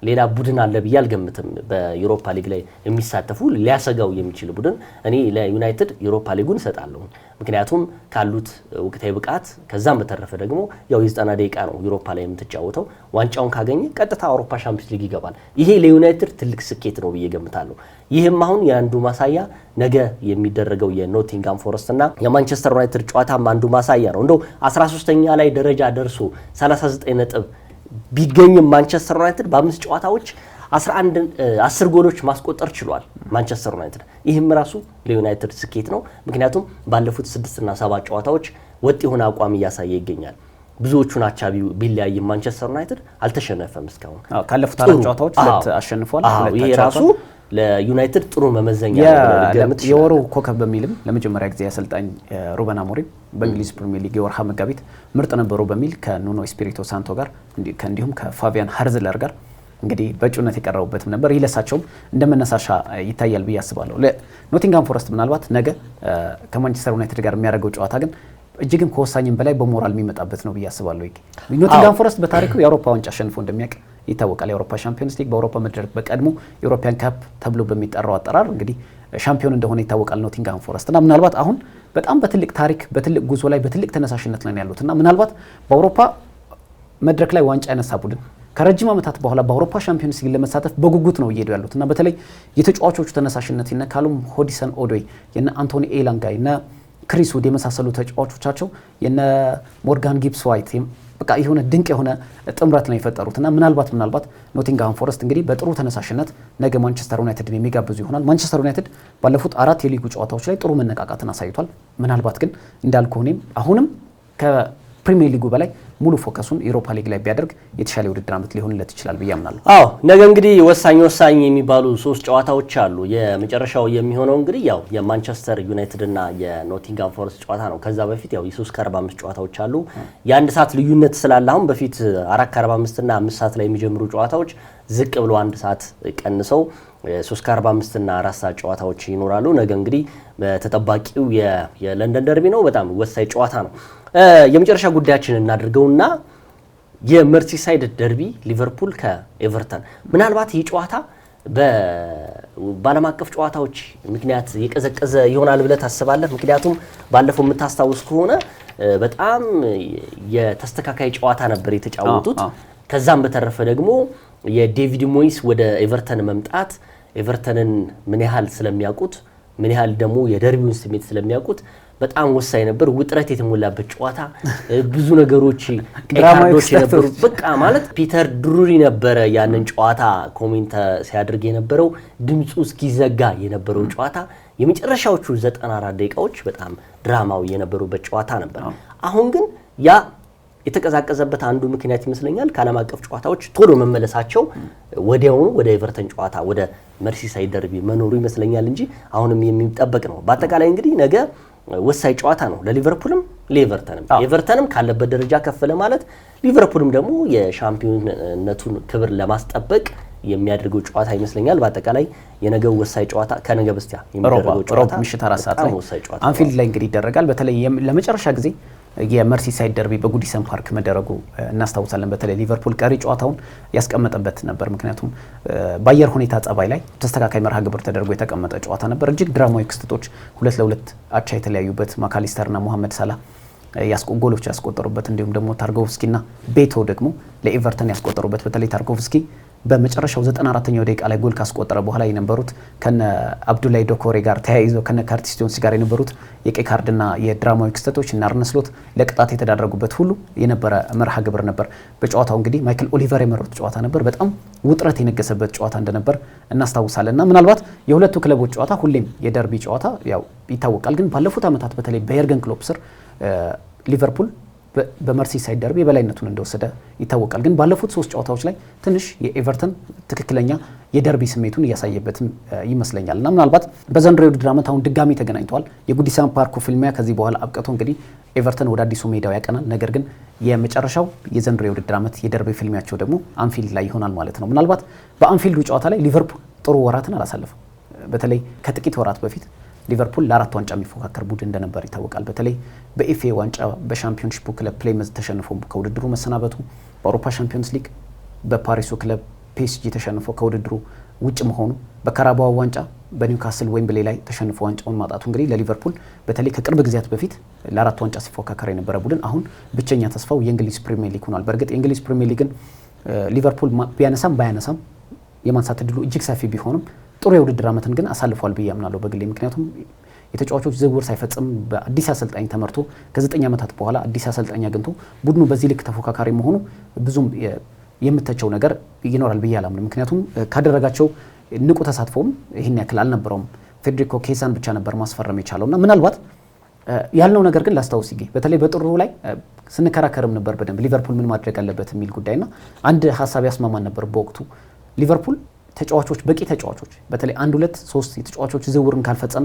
ሌላ ቡድን አለ ብዬ አልገምትም። በዩሮፓ ሊግ ላይ የሚሳተፉ ሊያሰጋው የሚችል ቡድን እኔ ለዩናይትድ ዩሮፓ ሊጉን እሰጣለሁ። ምክንያቱም ካሉት ወቅታዊ ብቃት ከዛም በተረፈ ደግሞ ያው የ90 ደቂቃ ነው ዩሮፓ ላይ የምትጫወተው። ዋንጫውን ካገኘ ቀጥታ አውሮፓ ሻምፒዮንስ ሊግ ይገባል። ይሄ ለዩናይትድ ትልቅ ስኬት ነው ብዬ ገምታለሁ። ይህም አሁን የአንዱ ማሳያ ነገ የሚደረገው የኖቲንጋም ፎረስት እና የማንቸስተር ዩናይትድ ጨዋታም አንዱ ማሳያ ነው። እንደው 13ኛ ላይ ደረጃ ደርሶ 39 ነጥብ ቢገኝም ማንቸስተር ዩናይትድ በ5 ጨዋታዎች 10 ጎሎች ማስቆጠር ችሏል ማንቸስተር ዩናይትድ። ይህም ራሱ ለዩናይትድ ስኬት ነው። ምክንያቱም ባለፉት 6 እና 7 ጨዋታዎች ወጥ የሆነ አቋም እያሳየ ይገኛል። ብዙዎቹን አቻ ቢለያይም ማንቸስተር ዩናይትድ አልተሸነፈም እስካሁን። ካለፉት 4 ጨዋታዎች 2 አሸንፏል። ይሄ ራሱ ለዩናይትድ ጥሩ መመዘኛ ነው። የወሩ ኮከብ በሚልም ለመጀመሪያ ጊዜ አሰልጣኝ ሩበን አሞሪም በእንግሊዝ ፕሪሚየር ሊግ የወርሃ መጋቢት ምርጥ ነበሩ በሚል ከኑኖ ኤስፒሪቶ ሳንቶ ጋር እንዲሁም ከፋቢያን ሃርዝለር ጋር እንግዲህ በእጩነት የቀረቡበትም ነበር። ይህ ለሳቸውም እንደ መነሳሻ ይታያል ብዬ አስባለሁ። ለኖቲንጋም ፎረስት ምናልባት ነገ ከማንቸስተር ዩናይትድ ጋር የሚያደርገው ጨዋታ ግን እጅግም ከወሳኝም በላይ በሞራል የሚመጣበት ነው ብዬ አስባለሁ። ኖቲንጋም ፎረስት በታሪኩ የአውሮፓ ዋንጫ አሸንፎ እንደሚያውቅ ይታወቃል። የአውሮፓ ሻምፒዮንስ ሊግ በአውሮፓ መድረክ በቀድሞ ዩሮፒያን ካፕ ተብሎ በሚጠራው አጠራር እንግዲህ ሻምፒዮን እንደሆነ ይታወቃል ኖቲንጋም ፎረስት እና ምናልባት አሁን በጣም በትልቅ ታሪክ በትልቅ ጉዞ ላይ በትልቅ ተነሳሽነት ላይ ያሉት እና ምናልባት በአውሮፓ መድረክ ላይ ዋንጫ ያነሳ ቡድን ከረጅም ዓመታት በኋላ በአውሮፓ ሻምፒዮንስ ሊግ ለመሳተፍ በጉጉት ነው እየሄዱ ያሉት እና በተለይ የተጫዋቾቹ ተነሳሽነት የነ ካሉም ሆዲሰን ኦዶይ የነ አንቶኒ ኤላንጋ የነ ክሪስ ውድ የመሳሰሉ ተጫዋቾቻቸው የነ ሞርጋን ጊብስ ዋይት በቃ የሆነ ድንቅ የሆነ ጥምረት ነው የፈጠሩትና ምናልባት ኖቲንግሃም ፎረስት እንግዲህ በጥሩ ተነሳሽነት ነገ ማንቸስተር ዩናይትድን የሚጋብዙ ይሆናል። ማንቸስተር ዩናይትድ ባለፉት 4 የሊጉ ጨዋታዎች ላይ ጥሩ መነቃቃትን አሳይቷል። ምናልባት ግን እንዳልኩ አሁንም ከፕሪሚየር ሊጉ በላይ ሙሉ ፎከሱን ዩሮፓ ሊግ ላይ ቢያደርግ የተሻለ ውድድር ዓመት ሊሆንለት ይችላል ብዬ አምናለሁ። አዎ ነገ እንግዲህ ወሳኝ የሚባሉ 3 ጨዋታዎች አሉ። የመጨረሻው የሚሆነው እንግዲህ ያው የማንቸስተር ዩናይትድ እና የኖቲንግሃም ፎረስት ጨዋታ ነው። ከዛ በፊት ያው የ3:45 ጨዋታዎች አሉ። የ1 ሰዓት ልዩነት ስላለ አሁን በፊት 4:45 እና 5 ሰዓት ላይ የሚጀምሩ ጨዋታዎች ዝቅ ብሎ 1 ሰዓት ቀንሰው 3:45 እና 4 ሰዓት ጨዋታዎች ይኖራሉ። ነገ እንግዲህ በተጠባቂው የለንደን ደርቢ ነው። በጣም ወሳኝ ጨዋታ ነው። የመጨረሻ ጉዳያችንን እናድርገውና የመርሲሳይድ ደርቢ ሊቨርፑል ከኤቨርተን ምናልባት ይህ ጨዋታ በዓለም አቀፍ ጨዋታዎች ምክንያት የቀዘቀዘ ይሆናል ብለህ ታስባለህ? ምክንያቱም ባለፈው የምታስታውስ ከሆነ በጣም የተስተካካይ ጨዋታ ነበር የተጫወቱት። ከዛም በተረፈ ደግሞ የዴቪድ ሞይስ ወደ ኤቨርተን መምጣት ኤቨርተንን ምን ያህል ስለሚያውቁት ምን ያህል ደግሞ የደርቢውን ስሜት ስለሚያውቁት በጣም ወሳኝ ነበር። ውጥረት የተሞላበት ጨዋታ፣ ብዙ ነገሮች ቀይካርዶች የነበሩ በቃ ማለት ፒተር ድሩሪ ነበረ ያንን ጨዋታ ኮሜንት ሲያደርግ የነበረው ድምጹ እስኪዘጋ የነበረው ጨዋታ የመጨረሻዎቹ 94 ደቂቃዎች በጣም ድራማዊ የነበሩበት ጨዋታ ነበር። አሁን ግን ያ የተቀዛቀዘበት አንዱ ምክንያት ይመስለኛል ከዓለም አቀፍ ጨዋታዎች ቶሎ መመለሳቸው ወዲያውኑ ወደ ኤቨርተን ጨዋታ ወደ መርሲሳይድ ደርቢ መኖሩ ይመስለኛል እንጂ አሁንም የሚጠበቅ ነው። በአጠቃላይ እንግዲህ ነገ ወሳኝ ጨዋታ ነው ለሊቨርፑልም ለኤቨርተንም። ኤቨርተንም ካለበት ደረጃ ከፍ ለማለት ሊቨርፑልም ደግሞ የሻምፒዮንነቱን ክብር ለማስጠበቅ የሚያደርገው ጨዋታ ይመስለኛል። በአጠቃላይ የነገው ወሳኝ ጨዋታ ከነገ በስቲያ የሚደረገው ጨዋታ ምሽት 4 ሰዓት ላይ አንፊልድ ላይ እንግዲህ ይደረጋል። በተለይ ለመጨረሻ ጊዜ የመርሲሳይድ ደርቢ በጉዲሰን ፓርክ መደረጉ እናስታውሳለን። በተለይ ሊቨርፑል ቀሪ ጨዋታውን ያስቀመጠበት ነበር። ምክንያቱም በአየር ሁኔታ ጸባይ ላይ ተስተካካይ መርሃ ግብር ተደርጎ የተቀመጠ ጨዋታ ነበር። እጅግ ድራማዊ ክስተቶች 2-2 አቻ የተለያዩበት ማካሊስተርና ሙሐመድ ሳላ ጎሎች ያስቆጠሩበት እንዲሁም ደግሞ ታርጎቭስኪና ቤቶ ደግሞ ለኤቨርተን ያስቆጠሩበት በተለይ ታርጎቭስኪ በመጨረሻው 94ኛው ደቂቃ ላይ ጎል ካስቆጠረ በኋላ የነበሩት ከነ አብዱላይ ዶኮሬ ጋር ተያይዘው ከነ ካርቲስ ጆንስ ጋር የነበሩት የቀይ ካርድና የድራማዊ ክስተቶች እና አርነ ስሎት ለቅጣት የተዳረጉበት ሁሉ የነበረ መርሃ ግብር ነበር። በጨዋታው እንግዲህ ማይክል ኦሊቨር የመሩት ጨዋታ ነበር። በጣም ውጥረት የነገሰበት ጨዋታ እንደነበር እናስታውሳለንና ምናልባት የሁለቱ ክለቦች ጨዋታ ሁሌም የደርቢ ጨዋታ ያው ይታወቃል። ግን ባለፉት ዓመታት በተለይ በየርገን ክሎፕ ስር ሊቨርፑል በመርሲሳይድ ደርቢ የበላይነቱን እንደወሰደ ይታወቃል። ግን ባለፉት 3 ጨዋታዎች ላይ ትንሽ የኤቨርተን ትክክለኛ የደርቢ ስሜቱን እያሳየበትም ይመስለኛል እና ምናልባት በዘንድሮ የውድድር ዓመት አሁን ድጋሚ ተገናኝተዋል። የጉዲሰን ፓርኩ ፍልሚያ ከዚህ በኋላ አብቅቶ እንግዲህ ኤቨርተን ወደ አዲሱ ሜዳው ያቀናል። ነገር ግን የመጨረሻው የዘንድሮ የውድድር ዓመት የደርቢ ፍልሚያቸው ደግሞ አንፊልድ ላይ ይሆናል ማለት ነው። ምናልባት በአንፊልዱ ጨዋታ ላይ ሊቨርፑል ጥሩ ወራትን አላሳለፈም። በተለይ ከጥቂት ወራት በፊት ሊቨርፑል ለ4 ዋንጫ የሚፎካከር ቡድን እንደነበር ይታወቃል። በተለይ በኤፍኤ ዋንጫ በሻምፒዮንሺፑ ክለብ ፕሌመዝ ተሸንፎ ከውድድሩ መሰናበቱ፣ በአውሮፓ ሻምፒዮንስ ሊግ በፓሪሱ ክለብ ፒኤስጂ ተሸንፎ ከውድድሩ ውጭ መሆኑ፣ በካራባኦ ዋንጫ በኒውካስል ዌምብሌ ላይ ተሸንፎ ዋንጫውን ማጣቱ እንግዲህ ለሊቨርፑል በተለይ ከቅርብ ጊዜያት በፊት ለ4 ዋንጫ ሲፎካከር የነበረ ቡድን አሁን ብቸኛ ተስፋው የእንግሊዝ ፕሪሚየር ሊግ ሆኗል። በእርግጥ የእንግሊዝ ፕሪሚየር ሊግን ሊቨርፑል ቢያነሳም ባያነሳም የማንሳት እድሉ እጅግ ሰፊ ቢሆንም ጥሩ የውድድር ዓመትን ግን አሳልፏል ብዬ አምናለሁ በግሌ። ምክንያቱም የተጫዋቾች ዝውውር ሳይፈጽም በአዲስ አሰልጣኝ ተመርቶ ከ9 ዓመታት በኋላ አዲስ አሰልጣኝ አግኝቶ ቡድኑ በዚህ ልክ ተፎካካሪ መሆኑ ብዙም የምተቸው ነገር ይኖራል ብዬ አላምንም። ምክንያቱም ካደረጋቸው ንቁ ተሳትፎም ይህን ያክል አልነበረውም። ፌዴሪኮ ኬሳን ብቻ ነበር ማስፈረም የቻለውና ምናልባት ያልነው ነገር ግን ላስታውስ ይገኝ በተለይ በጥሩ ላይ ስንከራከርም ነበር በደንብ ሊቨርፑል ምን ማድረግ አለበት የሚል ጉዳይና አንድ ሀሳብ ያስማማን ነበር በወቅቱ ሊቨርፑል ተጫዋቾች በቂ ተጫዋቾች በተለይ 1-2-3 የተጫዋቾች ዝውውርን ካልፈጸመ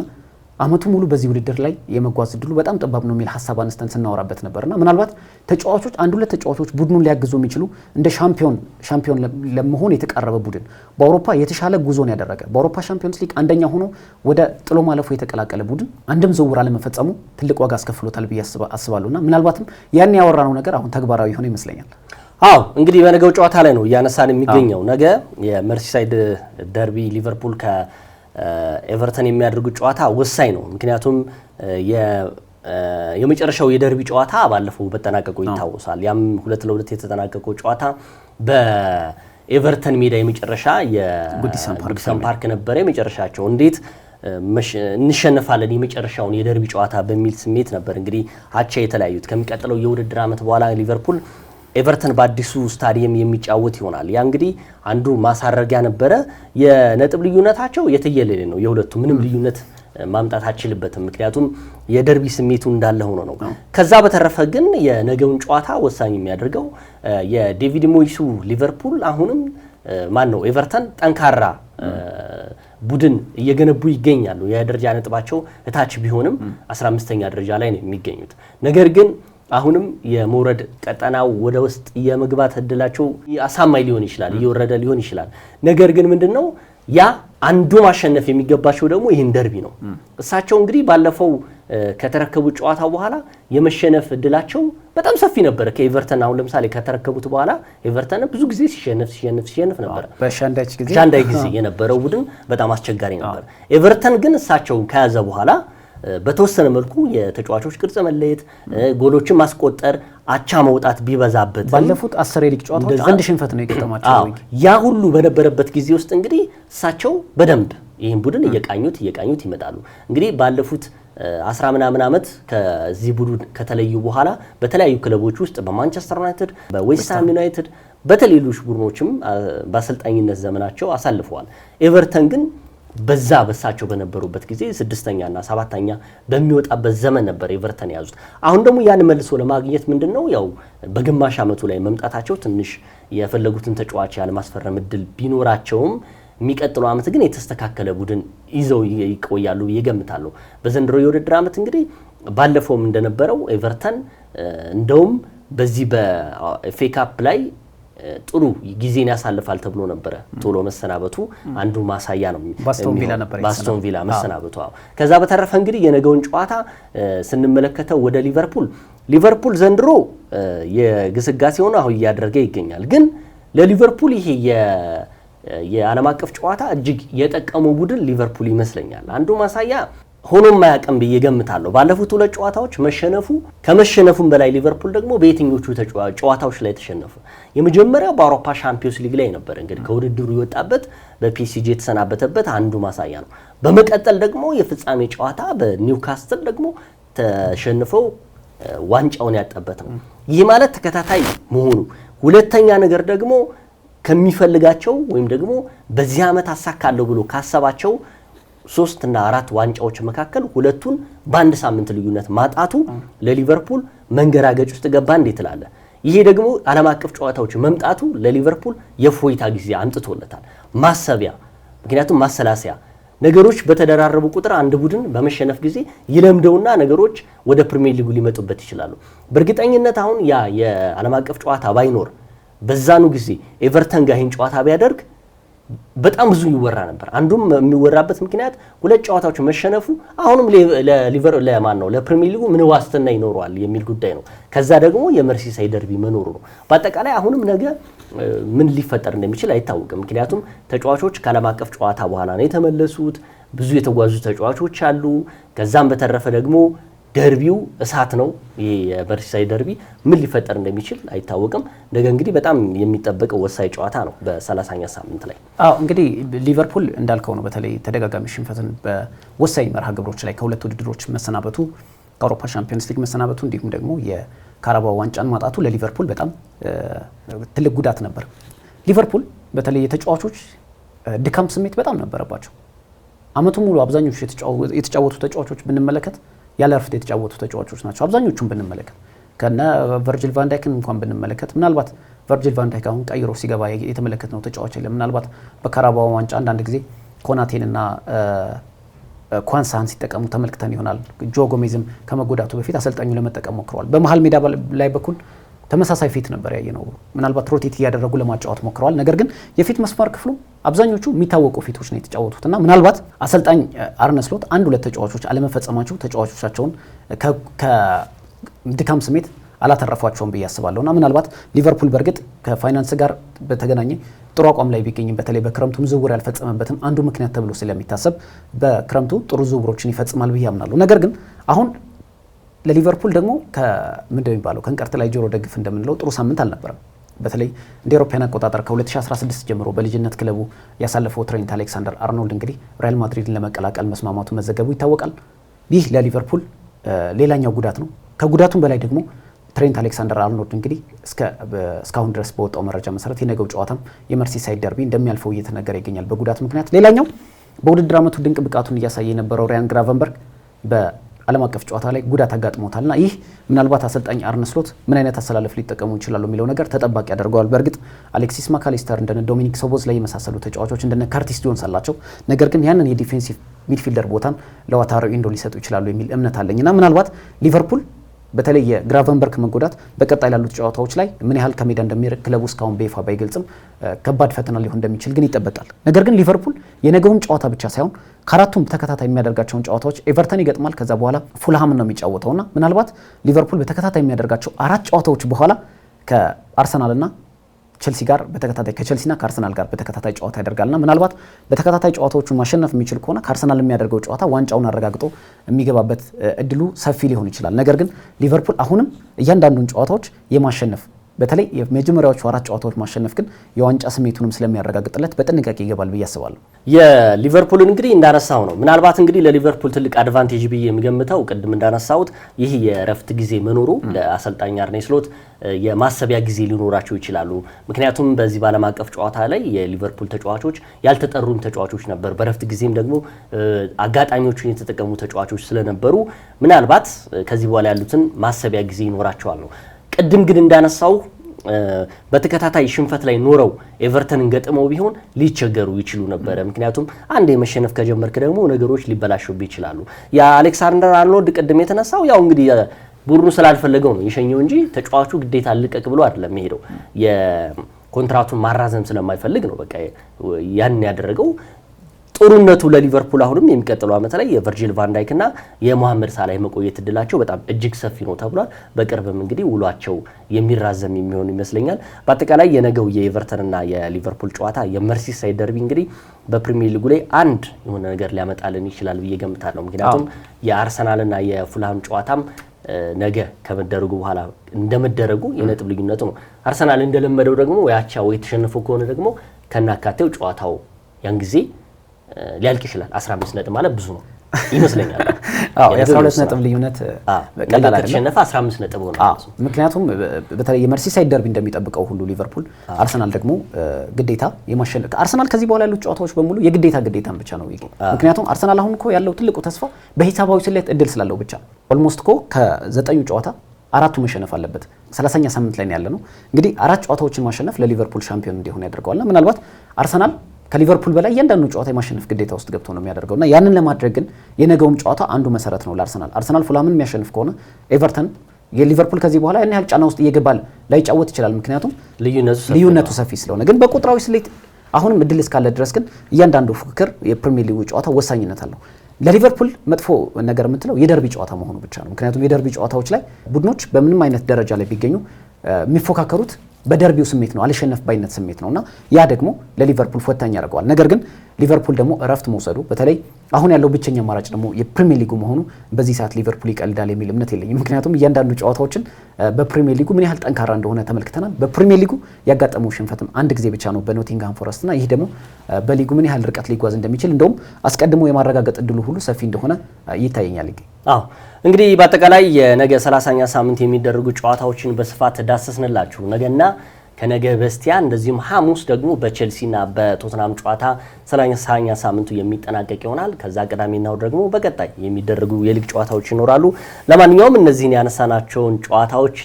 አመቱ ሙሉ በዚህ ውድድር ላይ የመጓዝ እድሉ በጣም ጠባብ ነው የሚል ሀሳብ አንስተን ስናወራበት ነበርና ምናልባት ተጫዋቾች 1-2 ተጫዋቾች ቡድኑን ሊያግዙ የሚችሉ እንደ ሻምፒዮን ለመሆን የተቃረበ ቡድን በአውሮፓ የተሻለ ጉዞን ያደረገ በአውሮፓ ሻምፒዮንስ ሊግ አንደኛ ሆኖ ወደ ጥሎ ማለፉ የተቀላቀለ ቡድን አንድም ዝውውር አለመፈጸሙ ትልቅ ዋጋ አስከፍሎታል ብዬ አስባለሁና ምናልባትም ያን ያወራነው ነገር አሁን ተግባራዊ ሆነ ይመስለኛል። አዎ እንግዲህ በነገው ጨዋታ ላይ ነው እያነሳን የሚገኘው። ነገ የመርሲሳይድ ደርቢ ሊቨርፑል ከኤቨርተን የሚያደርጉት ጨዋታ ወሳኝ ነው። ምክንያቱም የመጨረሻው የደርቢ ጨዋታ ባለፈው በተጠናቀቀው ይታወሳል። ያም 2-2 የተጠናቀቀው ጨዋታ በኤቨርተን ሜዳ የመጨረሻ የጉዲሰን ፓርክ ነበር የመጨረሻቸው። እንዴት እንሸነፋለን የመጨረሻውን የደርቢ ጨዋታ በሚል ስሜት ነበር እንግዲህ አቻ የተለያዩት። ከሚቀጥለው የውድድር ዓመት በኋላ ሊቨርፑል ኤቨርተን በአዲሱ ስታዲየም የሚጫወት ይሆናል። ያ እንግዲህ አንዱ ማሳረጊያ ነበረ። የነጥብ ልዩነታቸው የትየለሌ ነው። የሁለቱ ምንም ልዩነት ማምጣት አችልበትም፣ ምክንያቱም የደርቢ ስሜቱ እንዳለ ሆኖ ነው። ከዛ በተረፈ ግን የነገውን ጨዋታ ወሳኝ የሚያደርገው የዴቪድ ሞይሱ ሊቨርፑል አሁንም ኤቨርተን ጠንካራ ቡድን እየገነቡ ይገኛሉ። የደረጃ ነጥባቸው እታች ቢሆንም 15ኛ ደረጃ ላይ ነው የሚገኙት። ነገር ግን አሁንም የመውረድ ቀጠናው ወደ ውስጥ የመግባት እድላቸው አሳማኝ ሊሆን ይችላል፣ እየወረደ ሊሆን ይችላል። ነገር ግን ምንድነው ያ አንዱ ማሸነፍ የሚገባቸው ደግሞ ይህን ደርቢ ነው። እሳቸው እንግዲህ ባለፈው ከተረከቡት ጨዋታ በኋላ የመሸነፍ እድላቸው በጣም ሰፊ ነበር። ከኤቨርተን አሁን ለምሳሌ ከተረከቡት በኋላ ኤቨርተን ብዙ ጊዜ ሲሸነፍ ነበር። በሻንዳይ ጊዜ የነበረው ቡድን በጣም አስቸጋሪ ነበር። ኤቨርተን ግን እሳቸው ከያዘ በኋላ በተወሰነ መልኩ የተጫዋቾች ቅርጽ መለየት፣ ጎሎችን ማስቆጠር፣ አቻ መውጣት ቢበዛበት ባለፉት 10 የሊግ ጨዋታዎች አንድ ሽንፈት ነው የገጠማቸው። ያ ሁሉ በነበረበት ጊዜ ውስጥ እንግዲህ እሳቸው በደንብ ይህን ቡድን እየቃኙት ይመጣሉ። እንግዲህ ባለፉት 10 ምናምን ዓመት ከዚህ ቡድን ከተለዩ በኋላ በተለያዩ ክለቦች ውስጥ በማንቸስተር ዩናይትድ፣ በዌስትሃም ዩናይትድ፣ በተለያዩ ቡድኖችም በአሰልጣኝነት ዘመናቸው አሳልፈዋል። ኤቨርተን ግን በሳቸው በነበሩበት ጊዜ 6ኛ እና 7ኛ በሚወጣበት ዘመን ነበር ኤቨርተን ያዙት። አሁን ደግሞ ያን መልሶ ለማግኘት ምንድነው ያው በግማሽ ዓመቱ ላይ መምጣታቸው ትንሽ የፈለጉትን ተጫዋች ያለ ማስፈረም እድል ቢኖራቸውም የሚቀጥለው ዓመት ግን የተስተካከለ ቡድን ይዘው ይቆያሉ ይገምታሉ። በዘንድሮ የውድድር ዓመት እንግዲህ ባለፈውም እንደነበረው ኤቨርተን እንደውም በዚህ በኤፍኤ ካፕ ላይ ጥሩ ጊዜን ያሳልፋል ተብሎ ነበረ። ቶሎ መሰናበቱ አንዱ ማሳያ ነው። ባስቶን ቪላ መሰናበቱ። ከዛ በተረፈ እንግዲህ የነገውን ጨዋታ ስንመለከተው ወደ ሊቨርፑል ዘንድሮ የግስጋሴውን አሁን እያደረገ ይገኛል። ግን ለሊቨርፑል ይሄ የዓለም አቀፍ ጨዋታ እጅግ የጠቀመው ቡድን ሊቨርፑል ይመስለኛል። አንዱ ማሳያ ሆኖም ማያቀም ብዬ ገምታለሁ። ባለፉት 2 ጨዋታዎች ከመሸነፉም በላይ ሊቨርፑል ደግሞ በየትኞቹ ጨዋታዎች ላይ ተሸነፉ? የመጀመሪያው በአውሮፓ ሻምፒዮንስ ሊግ ላይ ነበር። እንግዲህ ከውድድሩ የወጣበት በፒኤስጂ የተሰናበተበት አንዱ ማሳያ ነው። በመቀጠል ደግሞ የፍጻሜ ጨዋታ በኒውካስትል ደግሞ ተሸንፈው ዋንጫውን ያጣበት ነው። ይህ ማለት ተከታታይ መሆኑ። ሁለተኛ ነገር ደግሞ ከሚፈልጋቸው ወይም ደግሞ በዚህ ዓመት አሳካለሁ ብሎ ካሰባቸው 3 እና 4 ዋንጫዎች መካከል 2ቱን በአንድ ሳምንት ልዩነት ማጣቱ ለሊቨርፑል መንገራገጭ ውስጥ ገባ እንዴት ትላለ? ይሄ ደግሞ ዓለም አቀፍ ጨዋታዎች መምጣቱ ለሊቨርፑል የፎይታ ጊዜ አምጥቶለታል። ማሰቢያ፣ ምክንያቱም ማሰላሰያ ነገሮች በተደራረቡ ቁጥር አንድ ቡድን በመሸነፍ ጊዜ ይለምደውና ነገሮች ወደ ፕሪሚየር ሊጉ ሊመጡበት ይችላሉ። በእርግጠኝነት አሁን ያ የዓለም አቀፍ ጨዋታ ባይኖር በዛኑ ጊዜ ኤቨርተን ጋር ይህን ጨዋታ ቢያደርግ በጣም ብዙ ይወራ ነበር። አንዱም የሚወራበት ምክንያት 2 ጨዋታዎች መሸነፉ አሁንም ለፕሪሚየር ሊጉ ምን ዋስትና ይኖረዋል የሚል ጉዳይ ነው። ከዛ ደግሞ የመርሲሳይድ ደርቢ መኖሩ ነው። በአጠቃላይ አሁንም ነገ ምን ሊፈጠር እንደሚችል አይታወቅም። ምክንያቱም ተጫዋቾች ከዓለም አቀፍ ጨዋታ በኋላ ነው የተመለሱት። ብዙ የተጓዙ ተጫዋቾች አሉ። ከዛም በተረፈ ደግሞ ደርቢው እሳት ነው። ይሄ የመርሲሳይድ ደርቢ ምን ሊፈጠር እንደሚችል አይታወቅም። ነገ እንግዲህ በጣም የሚጠበቀው ወሳኝ ጨዋታ ነው በ30ኛ ሳምንት ላይ። እንግዲህ ሊቨርፑል እንዳልከው ነው። በተለይ ተደጋጋሚ ሽንፈትን በወሳኝ መርሃ ግብሮች ላይ ከ2 ውድድሮች መሰናበቱ፣ ከአውሮፓ ሻምፒዮንስ ሊግ መሰናበቱ እንዲሁም ደግሞ የካራባኦ ዋንጫን ማጣቱ ለሊቨርፑል በጣም ትልቅ ጉዳት ነበር። ሊቨርፑል በተለይ የተጫዋቾች ድካም ስሜት በጣም ነበረባቸው። አመቱ ሙሉ አብዛኞቹ የተጫወቱ ተጫዋቾች ብንመለከት ያለ እረፍት የተጫወቱ ተጫዋቾች ናቸው። አብዛኞቹን ብንመለከት ከነ ቨርጂል ቫን ዳይክን እንኳን ብንመለከት ምናልባት ቨርጂል ቫን ዳይክ አሁን ቀይሮ ሲገባ የተመለከትነው ተጫዋች የለም። ምናልባት በካራባኦ ዋንጫ አንዳንድ ጊዜ ኮናቴንና ኳንሳን ሲጠቀሙ ተመልክተን ይሆናል። ጆ ጎሜዝም ከመጎዳቱ በፊት አሰልጣኙ ለመጠቀም ሞክረዋል። በመሃል ሜዳ ላይ በኩል ተመሳሳይ ፊት ነበር ያየነው። ምናልባት ሮቴት እያደረጉ ለማጫወት ሞክረዋል። ነገር ግን የፊት መስመር ክፍሉ አብዛኞቹ የሚታወቁ ፊቶች ነው የተጫወቱትና ምናልባት አሰልጣኝ አርነ ስሎት 1-2 ተጫዋቾች አለመፈጸማቸው ተጫዋቾቻቸውን ከድካም ስሜት አላተረፏቸውም ብዬ አስባለሁና ምናልባት ሊቨርፑል በእርግጥ ከፋይናንስ ጋር በተገናኘ ጥሩ አቋም ላይ ቢገኝም በተለይ በክረምቱም ዝውውር ያልፈጸመበትም አንዱ ምክንያት ተብሎ ስለሚታሰብ በክረምቱ ጥሩ ዝውውሮችን ይፈጽማል ብዬ አምናለሁ። ነገር ግን አሁን ለሊቨርፑል ደግሞ ምንድነው የሚባለው ከእንቅርት ላይ ጆሮ ደግፍ እንደምንለው ጥሩ ሳምንት አልነበረም። በተለይ እንደ አውሮፓውያን አቆጣጠር ከ2016 ጀምሮ በልጅነት ክለቡ ያሳለፈው ትሬንት አሌክሳንደር አርኖልድ እንግዲህ ሪያል ማድሪድን ለመቀላቀል መስማማቱ መዘገቡ ይታወቃል። ይህ ለሊቨርፑል ሌላኛው ጉዳት ነው። ከጉዳቱም በላይ ደግሞ ትሬንት አሌክሳንደር አርኖልድ እንግዲህ እስካሁን ድረስ በወጣው መረጃ መሰረት የነገው ጨዋታም የመርሲሳይድ ደርቢ እንደሚያልፈው እየተነገረ ይገኛል በጉዳት ምክንያት። ሌላኛው በውድድር ዓመቱ ድንቅ ብቃቱን እያሳየ የነበረው ራያን ግራቨንበርግ በዓለም አቀፍ ጨዋታ ላይ ጉዳት አጋጥሞታልና ይህ ምናልባት አሰልጣኝ አርነ ስሎት ምን አይነት አሰላለፍ ሊጠቀሙ ይችላሉ የሚለው ነገር ተጠባቂ ያደርገዋል። በእርግጥ አሌክሲስ ማካሊስተር እንደነ ዶሚኒክ ሶቦዝ ላይ የመሳሰሉ ተጫዋቾች እንደነ ካርቲስ ጆንስ አላቸው። ነገር ግን ያንን የዲፌንሲቭ ሚድፊልደር ቦታን ለዋታሮ ኢንዶ ሊሰጡ ይችላሉ የሚል እምነት አለኝና ምናልባት ሊቨርፑል በተለይ የግራቨንበርግ መጎዳት በቀጣይ ላሉት ጨዋታዎች ላይ ምን ያህል ከሜዳ እንደሚርቅ ክለቡ እስካሁን በይፋ ባይገልጽም ከባድ ፈተና ሊሆን እንደሚችል ግን ይጠበቃል። ነገር ግን ሊቨርፑል የነገውን ጨዋታ ብቻ ሳይሆን ከአራቱም ተከታታይ የሚያደርጋቸውን ጨዋታዎች ኤቨርተን ይገጥማል፣ ከዛ በኋላ ፉልሃምን ነው የሚጫወተውና ምናልባት ሊቨርፑል በተከታታይ የሚያደርጋቸው 4 ጨዋታዎች በኋላ ከአርሰናልና ቸልሲ ጋር በተከታታይ ከቸልሲና ከአርሰናል ጋር በተከታታይ ጨዋታ ያደርጋልና ምናልባት በተከታታይ ጨዋታዎቹን ማሸነፍ የሚችል ከሆነ ከአርሰናል የሚያደርገው ጨዋታ ዋንጫውን አረጋግጦ የሚገባበት እድሉ ሰፊ ሊሆን ይችላል። ነገር ግን ሊቨርፑል አሁንም እያንዳንዱን ጨዋታዎች የማሸነፍ በተለይ የመጀመሪያዎቹ 4 ጨዋታዎች ማሸነፍ ግን የዋንጫ ስሜቱንም ስለሚያረጋግጥለት በጥንቃቄ ይገባል ብዬ አስባለሁ። የሊቨርፑልን እንግዲህ እንዳነሳው ነው ምናልባት እንግዲህ ለሊቨርፑል ትልቅ አድቫንቴጅ ብዬ የሚገምተው ቅድም እንዳነሳውት ይህ የረፍት ጊዜ መኖሩ ለአሰልጣኝ አርኔ ስሎት የማሰቢያ ጊዜ ሊኖራቸው ይችላሉ። ምክንያቱም በዚህ ባለም አቀፍ ጨዋታ ላይ የሊቨርፑል ተጫዋቾች ያልተጠሩም ተጫዋቾች ነበሩ። በረፍት ጊዜም ደግሞ አጋጣሚዎቹን የተጠቀሙ ተጫዋቾች ስለነበሩ ምናልባት ከዚህ በኋላ ያሉትን ማሰቢያ ጊዜ ይኖራቸዋል ነው። ቅድም ግን እንዳነሳው በተከታታይ ሽንፈት ላይ ኖረው ኤቨርተንን ገጥመው ቢሆን ሊቸገሩ ይችሉ ነበር። ምክንያቱም አንድ የመሸነፍ ከጀመርክ ደግሞ ነገሮች ሊበላሹብህ ይችላሉ። የአሌክሳንደር አርኖልድ ቅድም የተነሳው ያው እንግዲህ ቡድኑ ስላልፈለገው ነው የሸኘው እንጂ ተጫዋቹ ግዴታ ልቀቅ ብሎ አይደለም ሄደው የኮንትራቱን ማራዘም ስለማይፈልግ ነው በቃ ያን ያደረገው። ጥሩነቱ ለሊቨርፑል አሁንም የሚቀጥለው ዓመት ላይ የቨርጂል ቫን ዳይክ እና የሞሐመድ ሳላህ መቆየት እድላቸው በጣም እጅግ ሰፊ ነው ተብሏል። በቅርብም እንግዲህ ውሏቸው የሚራዘም የሚሆን ይመስለኛል። በአጠቃላይ የነገው የኤቨርተንና የሊቨርፑል ጨዋታ የመርሲሳይድ ደርቢ እንግዲህ በፕሪሚየር ሊጉ ላይ አንድ የሆነ ነገር ሊያመጣልን ይችላል ብዬ ገምታለሁ። ምክንያቱም የአርሰናልና የፉልሃም ጨዋታም ነገ ከመደረጉ በኋላ እንደመደረጉ የነጥብ ልዩነቱ ነው። አርሰናል እንደለመደው ደግሞ ያቻ ወይ ተሸንፎ ከሆነ ደግሞ ከናካቴው ጨዋታው ያን ጊዜ ሊያልቅ ይችላል። 15 ነጥብ ማለት ብዙ ነው ይመስለኛል። የ12 ነጥብ ልዩነት ቀላል ከተሸነፈ 15 ነጥብ ሆነ። ምክንያቱም በተለይ የመርሲሳይድ ደርቢ እንደሚጠብቀው ሁሉ ሊቨርፑል አርሰናል ደግሞ ግዴታ የማሸነፍ አርሰናል ከዚህ በኋላ ያሉት ጨዋታዎች በሙሉ የግዴታን ብቻ ነው። ምክንያቱም አርሰናል አሁን እኮ ያለው ትልቁ ተስፋ በሂሳባዊ ስሌት እድል ስላለው ብቻ ኦልሞስት እኮ ከ9 ጨዋታ 4ቱ መሸነፍ አለበት። 30ኛ ሳምንት ላይ ያለ ነው እንግዲህ 4 ጨዋታዎችን ማሸነፍ ለሊቨርፑል ሻምፒዮን እንዲሆን ያደርገዋልና ምናልባት አርሰናል ከሊቨርፑል በላይ እያንዳንዱ ጨዋታ የማሸነፍ ግዴታ ውስጥ ገብቶ ነው የሚያደርገውና ያንን ለማድረግ ግን የነገውም ጨዋታ አንዱ መሰረት ነው ለአርሰናል። አርሰናል ፉልሃምን የሚያሸንፍ ከሆነ ኤቨርተን የሊቨርፑል ከዚህ በኋላ ያን ያህል ጫና ውስጥ እየገባል ላይጫወት ይችላል። ምክንያቱም ልዩነቱ ሰፊ ስለሆነ ግን በቁጥራዊ ስሌት አሁንም እድል እስካለ ድረስ ግን እያንዳንዱ ፉክክር የፕሪሚየር ሊጉ ጨዋታ ወሳኝነት አለው። ለሊቨርፑል መጥፎ ነገር የምትለው የደርቢ ጨዋታ መሆኑ ብቻ ነው። ምክንያቱም የደርቢ ጨዋታዎች ላይ ቡድኖች በምንም አይነት ደረጃ ላይ ቢገኙ የሚፎካከሩት በደርቢው ስሜት ነው፣ አልሸነፍ ባይነት ስሜት ነውና ያ ደግሞ ለሊቨርፑል ፈታኝ ያደርገዋል። ነገር ግን ሊቨርፑል ደግሞ እረፍት መውሰዱ በተለይ አሁን ያለው ብቸኛ አማራጭ ደግሞ የፕሪሚየር ሊጉ መሆኑ በዚህ ሰዓት ሊቨርፑል ይቀልዳል የሚል እምነት የለኝም። ምክንያቱም እያንዳንዱ ጨዋታዎችን በፕሪሚየር ሊጉ ምን ያህል ጠንካራ እንደሆነ ተመልክተናል። በፕሪሚየር ሊጉ ያጋጠመው ሽንፈትም አንድ ጊዜ ብቻ ነው በኖቲንግሃም ፎረስትና ይህ ደግሞ በሊጉ ምን ያህል ርቀት ሊጓዝ እንደሚችል እንደውም አስቀድሞ የማረጋገጥ እድሉ ሁሉ ሰፊ እንደሆነ ይታየኛል። እንግዲህ በአጠቃላይ የነገ 30ኛ ሳምንት የሚደረጉ ጨዋታዎችን በስፋት ዳሰስንላችሁ። ነገና ከነገ በስቲያ እንደዚሁም ሐሙስ ደግሞ በቼልሲና በቶተናም ጨዋታ 30ኛ ሳምንቱ የሚጠናቀቅ ይሆናል። ከዛ ቅዳሜና እሁድ ደግሞ በቀጣይ የሚደረጉ የሊግ ጨዋታዎች ይኖራሉ። ለማንኛውም እነዚህን ያነሳናቸውን ጨዋታዎች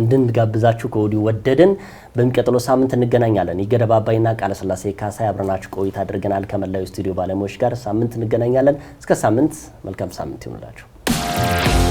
እንድንጋብዛችሁ ከወዲሁ ወደድን። በሚቀጥለው ሳምንት እንገናኛለን። ይገደብ አባይና ቃለ ስላሴ ካሳይ አብረናችሁ ቆይታ አድርገናል ከመላው ስቱዲዮ ባለሙያዎች ጋር። ሳምንት እንገናኛለን። እስከ ሳምንት መልካም ሳምንት ይሁንላችሁ።